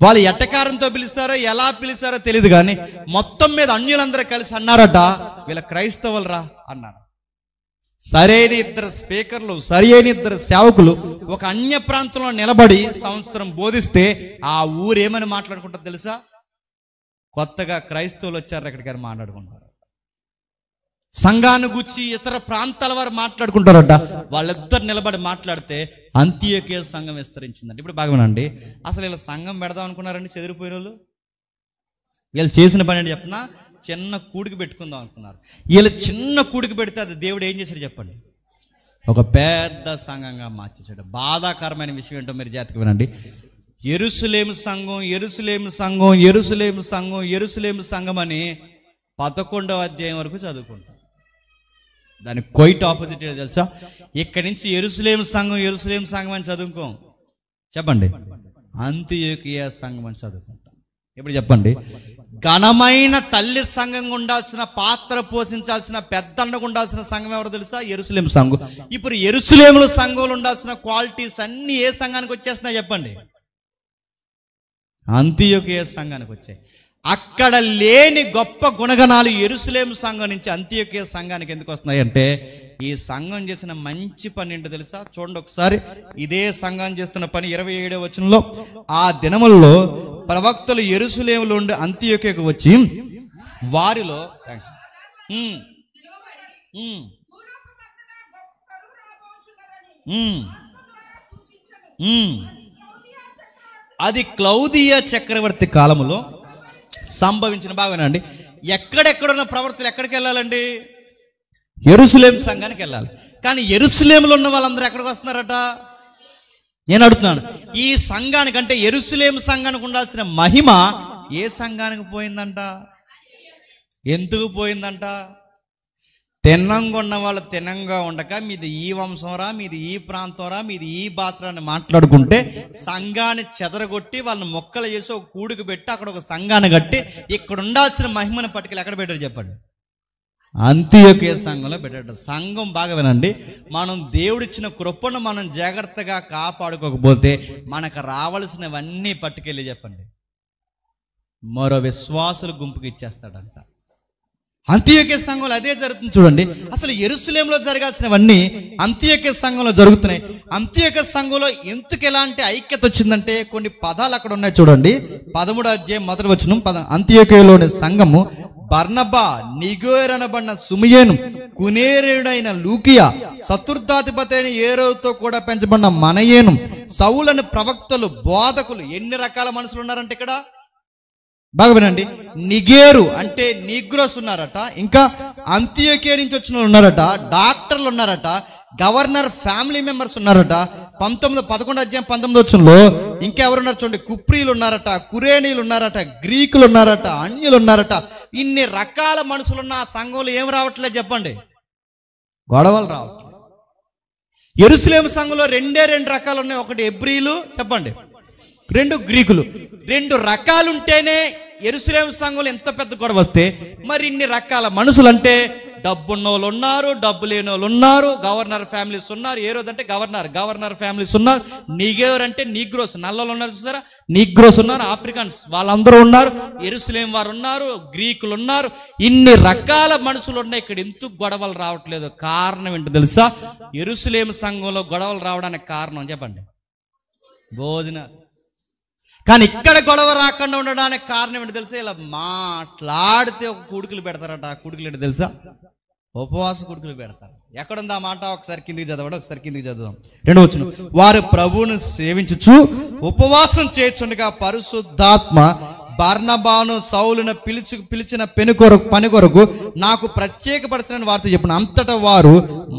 వాళ్ళు ఎట్టకారంతో పిలుస్తారో ఎలా పిలిచారో తెలియదు, కానీ మొత్తం మీద అన్యులందరూ కలిసి అన్నారట, వీళ్ళ క్రైస్తవులు రా అన్నారు. సరైన 2 స్పీకర్లు, సరైన 2 సేవకులు ఒక అన్య ప్రాంతంలో నిలబడి సంవత్సరం బోధిస్తే ఆ ఊరేమని మాట్లాడుకుంటారు తెలుసా? కొత్తగా క్రైస్తవులు వచ్చారు ఎక్కడికైనా మాట్లాడుకుంటారు. సంఘాన్ని గురించి ఇతర ప్రాంతాల వారు మాట్లాడుకుంటారట. వాళ్ళిద్దరు నిలబడి మాట్లాడితే అంత్యోక్య సంఘం విస్తరించిందండి. ఇప్పుడు బాగా వినండి, అసలు ఇలా సంఘం పెడదాం అనుకున్నారండి చెదిరిపోయిన వాళ్ళు. వీళ్ళు చేసిన పని ఏంటి చెప్పిన? చిన్న కూడికి పెట్టుకుందాం అనుకున్నారు. వీళ్ళు చిన్న కూడికి పెడితే అది దేవుడు ఏం చేశాడు చెప్పండి? ఒక పెద్ద సంఘంగా మార్చేశాడు. బాధాకరమైన విషయం ఏంటో మీరు జాతికి వినండి. యెరూషలేము సంఘం అని 11వ అధ్యాయం వరకు చదువుకుంటాం. దాని క్వైట్ ఆపోజిట్ ఏంటో తెలుసా? ఇక్కడి నుంచి యెరూషలేము సంఘం అని చదువుకోం. చెప్పండి, అంత్యోక్య సంఘం అని చదువుకుంటాం. ఇప్పుడు చెప్పండి, ఘనమైన తల్లి సంఘంగా ఉండాల్సిన, పాత్ర పోషించాల్సిన, పెద్దన్నగా ఉండాల్సిన సంఘం ఎవరో తెలుసా? యెరూషలేము సంఘం. ఇప్పుడు యెరూషలేములో సంఘంలో ఉండాల్సిన క్వాలిటీస్ అన్ని ఏ సంఘానికి వచ్చేస్తున్నాయి చెప్పండి? అంత్యోక్య సంఘానికి వచ్చాయి. అక్కడ లేని గొప్ప గుణగణాలు యెరూషలేము సంఘం నుంచి అంత్యోక్య సంఘానికి ఎందుకు వస్తున్నాయి అంటే, ఈ సంఘం చేసిన మంచి పని ఏంటో తెలుసా? చూడండి ఒకసారి. ఇదే సంఘం చేస్తున్న పని 27వ వచనంలో, ఆ దినముల్లో ప్రవక్తలు యెరూషలేములో ఉండి అంత్యోక్యకు వచ్చి వారిలో అది క్లౌదియా చక్రవర్తి కాలములో సంభవించిన. బాగానండి, ఎక్కడెక్కడున్న ప్రవర్తలు ఎక్కడికి వెళ్ళాలండి? యెరూషలేము సంఘానికి వెళ్ళాలి. కానీ యెరూషలేములో ఉన్న వాళ్ళందరూ ఎక్కడికి వస్తున్నారట? నేను అడుగుతున్నాను, ఈ సంఘానికి అంటే యెరూషలేము సంఘానికి ఉండాల్సిన మహిమ ఏ సంఘానికి పోయిందంట? ఎందుకు పోయిందంట? తిన్నంగా ఉన్న వాళ్ళు తిన్నంగా ఉండక మీది ఈ వంశంరా, మీది ఈ ప్రాంతంరా, మీది ఈ భాషరా అని మాట్లాడుకుంటే సంఘాన్ని చెదరగొట్టి వాళ్ళని మొక్కలు చేసి ఒక కూడికి పెట్టి అక్కడ ఒక సంఘాన్ని కట్టి ఇక్కడ ఉండాల్సిన మహిమను పట్టుకెళ్ళి ఎక్కడ పెట్టారు చెప్పండి? అంత్యోక్య సంఘంలో పెట్టాడు. సంఘం బాగా వినండి, మనం దేవుడిచ్చిన కృపను మనం జాగ్రత్తగా కాపాడుకోకపోతే మనకు రావాల్సినవన్నీ పట్టుకెళ్ళి చెప్పండి మరో విశ్వాసుల గుంపుకి ఇచ్చేస్తాడంట. అంత్యోక్య సంఘంలో అదే జరుగుతుంది చూడండి. అసలు యెరూషలేములో జరగాల్సినవన్నీ అంత్యోక్య సంఘంలో జరుగుతున్నాయి. అంత్యోక్య సంఘంలో ఎందుకు ఎలాంటి ఐక్యత వచ్చిందంటే కొన్ని పదాలు అక్కడ ఉన్నాయి చూడండి. 13వ అధ్యాయం 1వ వచనం, అంత్యోక్యలోని సంఘము బర్నబా, నిగోర్ అనబడిన సుమియేను, కునేరుడైన లూకియా, చతుర్థాధిపతి అయిన ఏరోతో కూడా పెంచబడిన మనయేను, సౌలని ప్రవక్తలు, బోధకులు. ఎన్ని రకాల మనుషులు ఉన్నారంటే ఇక్కడ బాగా వినండి. నిగేరు అంటే నీగ్రోస్ ఉన్నారట, ఇంకా అంత్యోక్య నుంచి వచ్చిన వాళ్ళు ఉన్నారట, డాక్టర్లు ఉన్నారట, గవర్నర్ ఫ్యామిలీ మెంబర్స్ ఉన్నారట. 11వ అధ్యాయం 19వ వచనంలో ఇంకెవరున్నారు చూడండి, కుప్రీలు ఉన్నారట, కురేనీలు ఉన్నారట, గ్రీకులు ఉన్నారట, అన్యులు ఉన్నారట. ఇన్ని రకాల మనుషులున్న ఆ సంఘంలో ఏం రావట్లేదు చెప్పండి? గొడవలు రావట్లేదు. యెరూషలేము సంఘంలో రెండు రకాలు ఉన్నాయి. ఒకటి ఎబ్రీలు చెప్పండి, 2 గ్రీకులు. 2 రకాలుంటేనే యెరూషలేము సంఘంలో ఎంత పెద్ద గొడవ వస్తే మరి ఇన్ని రకాల మనుషులు అంటే డబ్బున్న వాళ్ళు ఉన్నారు, డబ్బు లేని వాళ్ళు ఉన్నారు, గవర్నర్ ఫ్యామిలీస్ ఉన్నారు. ఏ రోజు అంటే గవర్నర్ ఫ్యామిలీస్ ఉన్నారు. నిగేర్ అంటే నీగ్రోస్, నల్లలు ఉన్నారు చూసారా, నీగ్రోస్ ఉన్నారు, ఆఫ్రికన్స్ వాళ్ళందరూ ఉన్నారు, యెరూషలేము వారు ఉన్నారు, గ్రీకులు ఉన్నారు. ఇన్ని రకాల మనుషులు ఉన్నాయి. ఇక్కడ ఎందుకు గొడవలు రావట్లేదు? కారణం ఏంటో తెలుసా? యెరూషలేము సంఘంలో గొడవలు రావడానికి కారణం చెప్పండి? భోజనాలు. కానీ ఇక్కడ గొడవ రాకుండా ఉండడానికి కారణం ఏంటి తెలుసా? ఇలా మాట్లాడితే ఒక కూడుకులు పెడతారట. ఆ కూడుకులు ఏంటి తెలుసా? ఉపవాస కూడుకులు పెడతారు. ఎక్కడుంది ఆ మాట? ఒకసారి కిందికి చదవడం, ఒకసారి కిందికి చదువుదాం. 2వ వచనం, వారు ప్రభువును సేవించుచు ఉపవాసం చేయుచుండగా పరిశుద్ధాత్మ బర్నబాను సౌలును పిలిచిన పని కొరకు నాకు ప్రత్యేకపరచిన వారితో చెప్పిన అంతటా వారు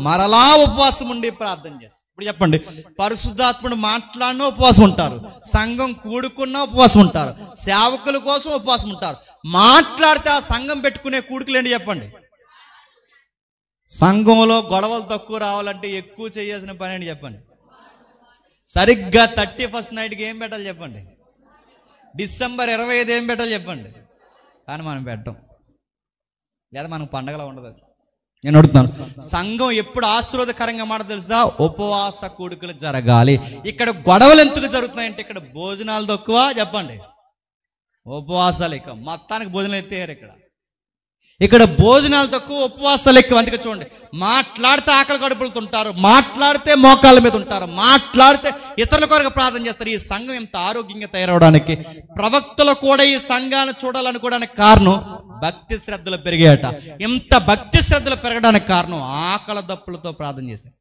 మరలా ఉపవాసం ఉండి ప్రార్థన చేస్తారు. ఇప్పుడు చెప్పండి, పరిశుద్ధాత్ముడు మాట్లాడినా ఉపవాసం ఉంటారు, సంఘం కూడుకున్నా ఉపవాసం ఉంటారు, సేవకుల కోసం ఉపవాసం ఉంటారు. మాట్లాడితే ఆ సంఘం పెట్టుకునే కూడుకులేండి చెప్పండి. సంఘంలో గొడవలు తక్కువ రావాలంటే ఎక్కువ చేయాల్సిన పని ఏంటి చెప్పండి. సరిగ్గా 31st నైట్కి ఏం పెట్టాలి చెప్పండి. డిసెంబర్ 25 ఏం పెట్టాలి చెప్పండి. కానీ మనం పెట్టం, లేదా మనకు పండగలా ఉండదు. అది నేను అడుగుతాను, సంఘం ఎప్పుడు ఆశీర్వాదకరంగా మాట తెలుసా? ఉపవాస కూడుకలు జరగాలి. ఇక్కడ గొడవలు ఎందుకు జరుగుతున్నాయంటే ఇక్కడ భోజనాలు తక్కువ చెప్పండి, ఉపవాసాలు ఎక్కువ. మొత్తానికి భోజనాలు ఎత్తేయారు. ఇక్కడ భోజనాలు తక్కువ, ఉపవాసాలు ఎక్కువ. అందుకే చూడండి, మాట్లాడితే ఆకలి కడుపులతో ఉంటారు, మాట్లాడితే మోకాళ్ళ మీద ఉంటారు, మాట్లాడితే ఇతరుల కొరకు ప్రార్థన చేస్తారు. ఈ సంఘం ఎంత ఆరోగ్యంగా తయారవడానికి, ప్రవక్తలు కూడా ఈ సంఘాన్ని చూడాలనుకోవడానికి కారణం భక్తి శ్రద్ధలు పెరిగాయట. ఎంత భక్తి శ్రద్ధలు పెరగడానికి కారణం ఆకలి దప్పులతో ప్రార్థన చేశారు.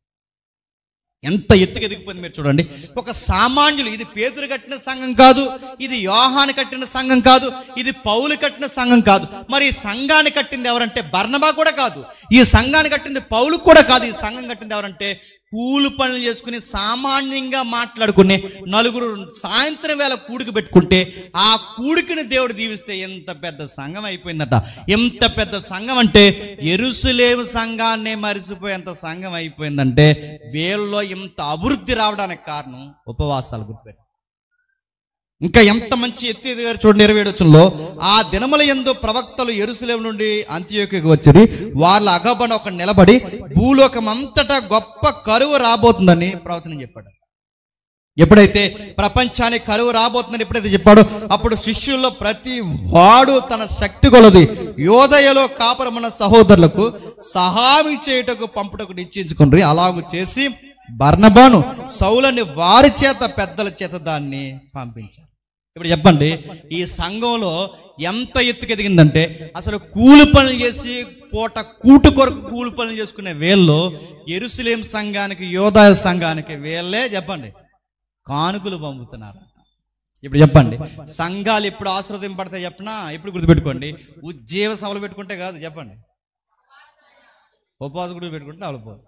ఎంత ఎత్తుకు ఎదిగిపోయింది మీరు చూడండి. ఒక సామాన్యులు, ఇది పేతురు కట్టిన సంఘం కాదు, ఇది యోహాను కట్టిన సంఘం కాదు, ఇది పౌలు కట్టిన సంఘం కాదు. మరి ఈ సంఘాన్ని కట్టింది ఎవరంటే బర్నబా కూడా కాదు, ఈ సంఘాన్ని కట్టింది పౌలు కూడా కాదు. ఈ సంఘం కట్టింది ఎవరంటే కూలి పనులు చేసుకుని సామాన్యంగా మాట్లాడుకుని నలుగురు సాయంత్రం వేళ కూడికి పెట్టుకుంటే ఆ కూడికిని దేవుడు దీవిస్తే ఎంత పెద్ద సంఘం అయిపోయిందట. ఎంత పెద్ద సంఘం అంటే యెరూషలేము సంఘాన్నే మరిచిపోయేంత సంఘం అయిపోయిందంటే వీళ్ళలో ఇంత అభివృద్ధి రావడానికి కారణం ఉపవాసాలు. గుర్తుపెట్టి ఇంకా ఎంత మంచి ఎత్తి ఎదిగారు చూడండి. 27వ వచనంలో, ఆ దినముల యందు ప్రవక్తలు యెరూషలేము నుండి అంతియోక్యకు వచ్చి వాళ్ళ అగబన ఒక నిలబడి భూలోకం అంతటా గొప్ప కరువు రాబోతుందని ప్రవచనం చెప్పాడు. ఎప్పుడైతే ప్రపంచానికి కరువు రాబోతుందని ఎప్పుడైతే చెప్పాడో అప్పుడు శిష్యుల్లో ప్రతి వాడు తన శక్తి కొలది యోదయలో కాపురమున్న సహోదరులకు సహాయం చేయుటకు పంపుటకు నిశ్చయించుకుని అలాగూ చేసి బర్నబాను సౌలని వారి చేత పెద్దల చేత దాన్ని పంపించారు. ఇప్పుడు చెప్పండి, ఈ సంఘంలో ఎంత ఎత్తుకు ఎదిగిందంటే అసలు కూలి పనులు చేసి పూట కూటు కొరకు కూలి పనులు చేసుకునే వీళ్ళు యెరూషలేము సంఘానికి, యోదాయ సంఘానికి వీళ్ళే చెప్పండి కానుకలు పంపుతున్నారు. ఇప్పుడు చెప్పండి, సంఘాలు ఎప్పుడు ఆశీర్వదింపడతాయి చెప్పనా? ఇప్పుడు గుర్తుపెట్టుకోండి, ఉద్యోగ సభలు పెట్టుకుంటే కాదు చెప్పండి, ఉపవాస గుడి పెట్టుకుంటే అవలిపోదు.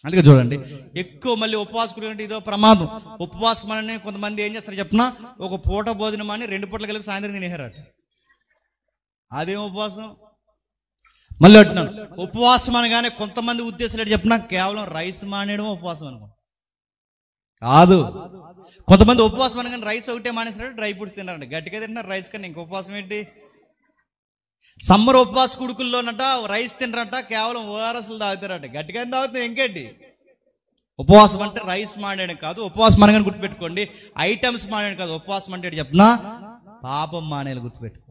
అందుకే చూడండి, ఎక్కువ మళ్ళీ ఉపవాస గుడి అంటే ఇదో ప్రమాదం. ఉపవాసం అని కొంతమంది ఏం చేస్తారు చెప్పనా, ఒక పూట భోజనం అని 2 పూటలు కలిపి సాయంత్రం తినేసారట. అదేం ఉపవాసం? మళ్ళీ అంటున్నాను, ఉపవాసం అనగానే కొంతమంది ఉద్దేశాలు ఏంటి చెప్పనా, కేవలం రైస్ మానేయడం ఉపవాసం అనుకో కాదు. కొంతమంది ఉపవాసం అనగానే రైస్ ఒకటే మానేసారు, డ్రై ఫ్రూట్స్ తిన్నారండి. గట్టిగా తింటున్నారు రైస్ కన్నా, ఇంక ఉపవాసం ఏంటి? సమ్మర్ ఉపవాస కుడుకుల్లోనట రైస్ తినరట, కేవలం ఓఆర్ఎస్లు తాగుతారట. గట్టిగా తాగుతుంది ఇంకేంటి? ఉపవాసం అంటే రైస్ మానేయడం కాదు. ఉపవాసం అనగానే గుర్తుపెట్టుకోండి, ఐటమ్స్ మానేయడం కాదు. ఉపవాసం అంటే చెప్పనా, పాపం మానేయాలి. గుర్తుపెట్టుకో,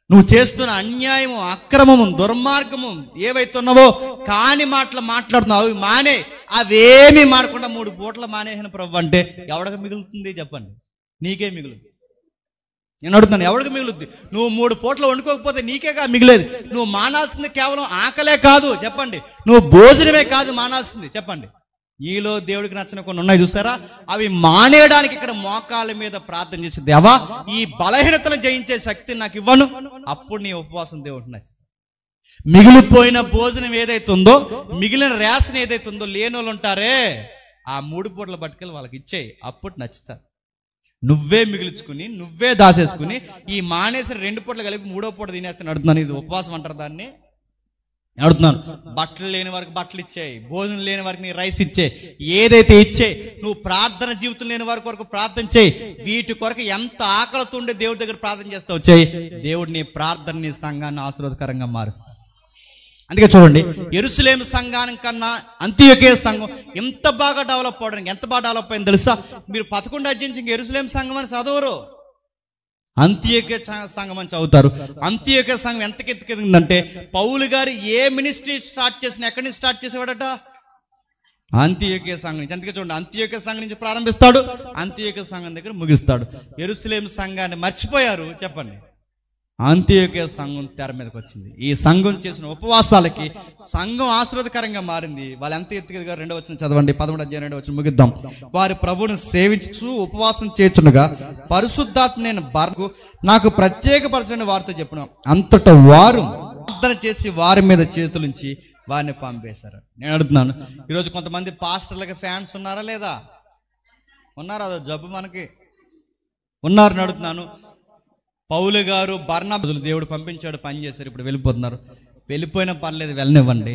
నువ్వు చేస్తున్న అన్యాయము, అక్రమము, దుర్మార్గము ఏవైతున్నావో కాని మాటలు మాట్లాడుతున్నావు, అవి మానే. అవేమీ మానకుండా 3 పూటలు మానేసిన ప్రభు అంటే ఎవడికి మిగులుతుంది చెప్పండి? నీకే మిగులుతుంది. నేను అడుగుతాను, ఎవరికి మిగులుద్ది? నువ్వు 3 పూటలు వండుకోకపోతే నీకేగా మిగిలేదు. నువ్వు మానాల్సింది కేవలం ఆకలే కాదు చెప్పండి, నువ్వు భోజనమే కాదు మానాల్సింది చెప్పండి. ఈలో దేవుడికి నచ్చిన కొన్ని ఉన్నాయి చూసారా, అవి మానేయడానికి ఇక్కడ మోకాళ్ళ మీద ప్రార్థన చేసి, దేవా ఈ బలహీనతను జయించే శక్తి నాకు ఇవ్వను, అప్పుడు నీ ఉపవాసం దేవుడికి నచ్చుతుంది. మిగిలిపోయిన భోజనం ఏదైతే ఉందో, మిగిలిన రేషన్ ఏదైతే ఉందో, లేని వాళ్ళు ఉంటారే ఆ 3 పూటల పట్టుకెళ్ళి వాళ్ళకి ఇచ్చేయి, అప్పుడు నచ్చుతారు. నువ్వే మిగిల్చుకుని నువ్వే దాచేసుకుని ఈ మానేసిన 2 పూటలు కలిపి 3వ పూట తినేస్తాను అడుగుతున్నాను. ఇది ఉపవాసం అంటారు దాన్ని? అడుగుతున్నాను. బట్టలు లేని వారికి బట్టలు ఇచ్చేయి, భోజనం లేని వారికి నీ రైస్ ఇచ్చే, ఏదైతే ఇచ్చే, నువ్వు ప్రార్థన జీవితం లేని వారి కొరకు ప్రార్థన చేయి. వీటి కొరకు ఎంత ఆకలితో ఉండే దేవుడి దగ్గర ప్రార్థన చేస్తావు చేయి, దేవుడు నీ ప్రార్థన, నీ సంఘాన్ని ఆశీర్వాదకరంగా మారుస్తాడు. అందుకే చూడండి, యెరూషలేము సంఘానికి కన్నా అంతియోక్య సంఘం ఎంత బాగా డెవలప్ అవడానికి, ఎంత బాగా డెవలప్ అయింది తెలుసా? మీరు 11వ అధ్యాయం నుంచి యెరూషలేము సంఘం అని చదవరు, అంతియోక్య సంఘం అని చదువుతారు. అంతియోక్య సంఘం ఎంతకి ఎత్తుకెదిగిందంటే పౌలు గారు ఏ మినిస్ట్రీ స్టార్ట్ చేసినా ఎక్కడి నుంచి స్టార్ట్ చేసేవాడట? అంతియోక్య సంఘం నుంచి. అందుకే చూడండి, అంతియోక్య సంఘం నుంచి ప్రారంభిస్తాడు, అంతియోక్య సంఘం దగ్గర ముగిస్తాడు. యెరూషలేము సంఘాన్ని మర్చిపోయారు చెప్పండి. అంత్యోక్య సంఘం తెర మీదకి వచ్చింది. ఈ సంఘం చేసిన ఉపవాసాలకి సంఘం ఆశీర్వాదకరంగా మారింది. వాళ్ళు ఎంత ఎత్తుగా 2వ వచనం చదవండి, 11వ అధ్యాయం 2వ వచనం ముగిద్దాం. వారి ప్రభువుని సేవించు ఉపవాసం చేస్తుండగా పరిశుద్ధాత్మ నేను బరకు నాకు ప్రత్యేకపరచని వారితో చెప్పిన అంతటా వారు ప్రార్థన చేసి వారి మీద చేతులుంచి వారిని పంపేశారు. నేను అడుగుతున్నాను, ఈరోజు కొంతమంది పాస్టర్లకి ఫ్యాన్స్ ఉన్నారా లేదా? ఉన్నారా? అదో జబ్బు మనకి ఉన్నారని అడుగుతున్నాను. పౌలు గారు బర్నబాను దేవుడు పంపించాడు, పని చేశారు, ఇప్పుడు వెళ్ళిపోతున్నారు. వెళ్ళిపోయినా పర్లేదు, వెళ్ళనివ్వండి.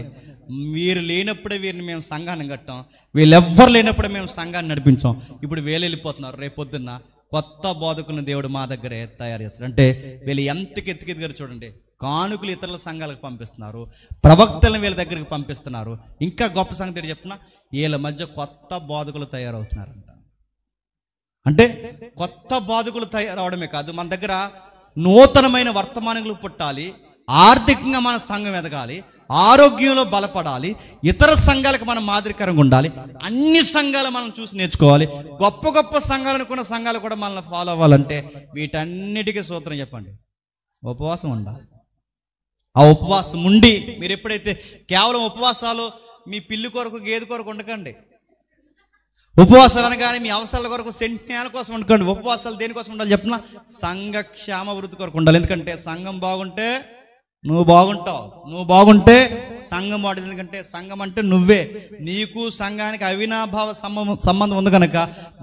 వీరు లేనప్పుడే వీరిని మేము సంఘాన్ని కట్టాం, వీళ్ళెవ్వరు లేనప్పుడే మేము సంఘాన్ని నడిపించాం. ఇప్పుడు వీళ్ళు వెళ్ళిపోతున్నారు. రేపొద్దున్న కొత్త బోధకుని దేవుడు మా దగ్గరే తయారు చేస్తారు. అంటే వీళ్ళు ఎంతకి ఎత్తుకెదిగారు చూడండి. కానుకలు ఇతరుల సంఘాలకు పంపిస్తున్నారు, ప్రవక్తలను వీళ్ళ దగ్గరికి పంపిస్తున్నారు. ఇంకా గొప్ప సంగతి చెప్తున్నా, వీళ్ళ మధ్య కొత్త బోధకులు తయారవుతున్నారంట. అంటే కొత్త బోధకులు తయారవడమే కాదు, మన దగ్గర నూతనమైన వర్తమానములు పుట్టాలి, ఆర్థికంగా మన సంఘం ఎదగాలి, ఆరోగ్యంలో బలపడాలి, ఇతర సంఘాలకు మనం మాదిరికరంగా ఉండాలి. అన్ని సంఘాలు మనం చూసి నేర్చుకోవాలి. గొప్ప గొప్ప సంఘాలు అనుకున్న సంఘాలు కూడా మనల్ని ఫాలో అవ్వాలంటే వీటన్నిటికీ సూత్రం చెప్పండి, ఉపవాసం ఉండాలి. ఆ ఉపవాసం ఉండి మీరు ఎప్పుడైతే కేవలం ఉపవాసాలు మీ పిల్లి కొరకు గేదె కొరకు ఉండకండి. ఉపవాసాలు అనగానే మీ అవసరాల కొరకు సెంటినేల కోసం ఉండకండి. ఉపవాసాలు దేనికోసం ఉండాలి చెప్పిన? సంఘ క్షేమ వృద్ధి కొరకు ఉండాలి. ఎందుకంటే సంఘం బాగుంటే నువ్వు బాగుంటావు, నువ్వు బాగుంటే సంఘం బాగుంటుంది. ఎందుకంటే సంఘం అంటే నువ్వే. నీకు సంఘానికి అవినాభావ సంబంధం ఉంది కనుక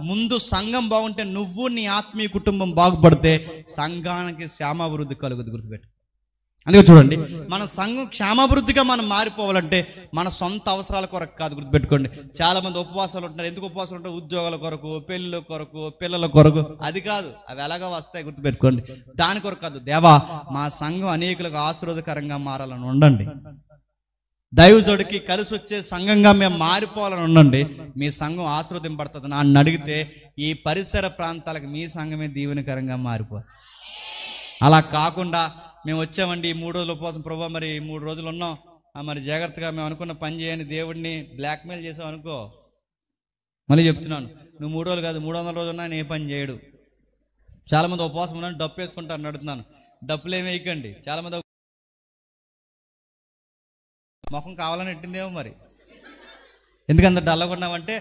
ముందు సంఘం బాగుంటే నువ్వు నీ ఆత్మీయ కుటుంబం బాగుపడితే సంఘానికి క్షేమాభివృద్ధి కలుగుతుంది. గుర్తుపెట్టు. అందుకే చూడండి, మన సంఘం క్షేమాభివృద్ధిగా మనం మారిపోవాలంటే మన సొంత అవసరాల కొరకు కాదు. గుర్తుపెట్టుకోండి, చాలా మంది ఉపవాసాలు ఉంటున్నారు. ఎందుకు ఉపవాసాలు ఉంటారు? ఉద్యోగాల కొరకు, పెళ్ళిళ్ళ కొరకు, పిల్లల కొరకు. అది కాదు, అవి ఎలాగా వస్తాయి గుర్తుపెట్టుకోండి. దాని కొరకు కాదు. దేవా, మా సంఘం అనేకులకు ఆశీర్వాదకరంగా మారాలని ఉండండి. దైవజుడికి కలిసి వచ్చే సంఘంగా మేము మారిపోవాలని ఉండండి. మీ సంఘం ఆశీర్వదింపడుతుంది. నన్ను అడిగితే ఈ పరిసర ప్రాంతాలకు మీ సంఘమే దీవెనకరంగా మారిపోతుంది. అలా కాకుండా మేము వచ్చామండి 3 రోజుల ఉపవాసం, ప్రభా మరి 3 రోజులు ఉన్నాం, మరి జాగ్రత్తగా మేము అనుకున్న పని చేయని దేవుడిని బ్లాక్మెయిల్ చేసాం అనుకో. మళ్ళీ చెప్తున్నాను, నువ్వు 3 రోజులు కాదు 300 రోజులు ఉన్నా ఏ పని చేయడు. చాలామంది ఉపవాసం ఉన్నాను డప్పు వేసుకుంటాను అడుగుతున్నాను. డప్పులు ఏమి వేయకండి. చాలామంది ముఖం కావాలని ఎట్టిందేమో మరి, ఎందుకంత డల్లగొన్నామంటే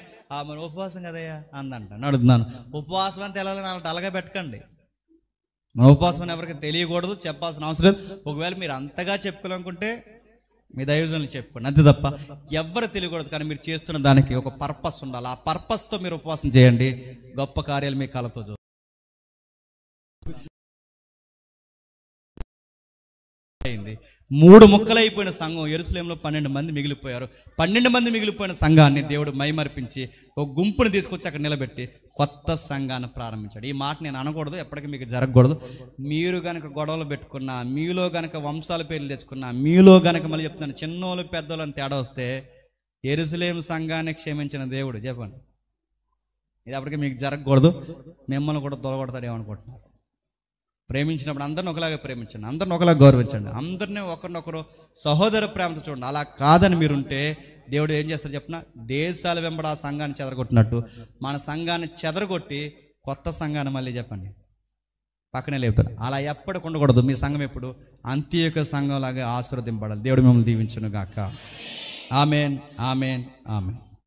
మరి ఉపవాసం కదయ్యా అందంట అడుగుతున్నాను. ఉపవాసం అంతా ఎలా డల్లగా పెట్టకండి. మన ఉపవాసం అని ఎవరికి తెలియకూడదు, చెప్పాల్సిన అవసరం లేదు. ఒకవేళ మీరు అంతగా చెప్పుకోవాలనుకుంటే మీ దైవజనులు చెప్పుకోండి, అంతే తప్ప ఎవరు తెలియకూడదు. కానీ మీరు చేస్తున్న దానికి ఒక పర్పస్ ఉండాలి. ఆ పర్పస్తో మీరు ఉపవాసం చేయండి, గొప్ప కార్యాలు మీ కళతో చూస్తారు. 3 ముక్కలైపోయిన సంఘం యెరూషలేములో 12 మంది మిగిలిపోయారు. 12 మంది మిగిలిపోయిన సంఘాన్ని దేవుడు మైమర్పించి ఒక గుంపుని తీసుకొచ్చి అక్కడ నిలబెట్టి కొత్త సంఘాన్ని ప్రారంభించాడు. ఈ మాట నేను అనకూడదు, ఎప్పటికీ మీకు జరగకూడదు. మీరు గనక గొడవలు పెట్టుకున్నా, మీలో గనక వంశాల పేర్లు తెచ్చుకున్నా, మీలో గనక మళ్ళీ చెప్తున్నాను చిన్నోళ్ళు పెద్దోళ్ళు అని తేడా వస్తే యెరూషలేము సంఘాన్ని క్షమించిన దేవుడు చెప్పండి. ఇది అప్పటికీ మీకు జరగకూడదు. మిమ్మల్ని కూడా తొలగొడతాడేమనుకుంటున్నారు. ప్రేమించినప్పుడు అందరిని ఒకలాగా ప్రేమించండి, అందరిని ఒకలాగా గౌరవించండి, అందరినీ ఒకరినొకరు సహోదర ప్రేమతో చూడండి. అలా కాదని మీరుంటే దేవుడు ఏం చేస్తారు చెప్పిన? దేశాల వెంబడి ఆ సంఘాన్ని చెదరగొట్టినట్టు మన సంఘాన్ని చెదరగొట్టి కొత్త సంఘాన్ని మళ్ళీ చెప్పండి పక్కనే లేపుతారు. అలా ఎప్పటికి ఉండకూడదు. మీ సంఘం ఎప్పుడు అంత్యోక సంఘం లాగా ఆశీర్వదింపడాలి. దేవుడు మిమ్మల్ని దీవించును గాక. Amen, amen, amen.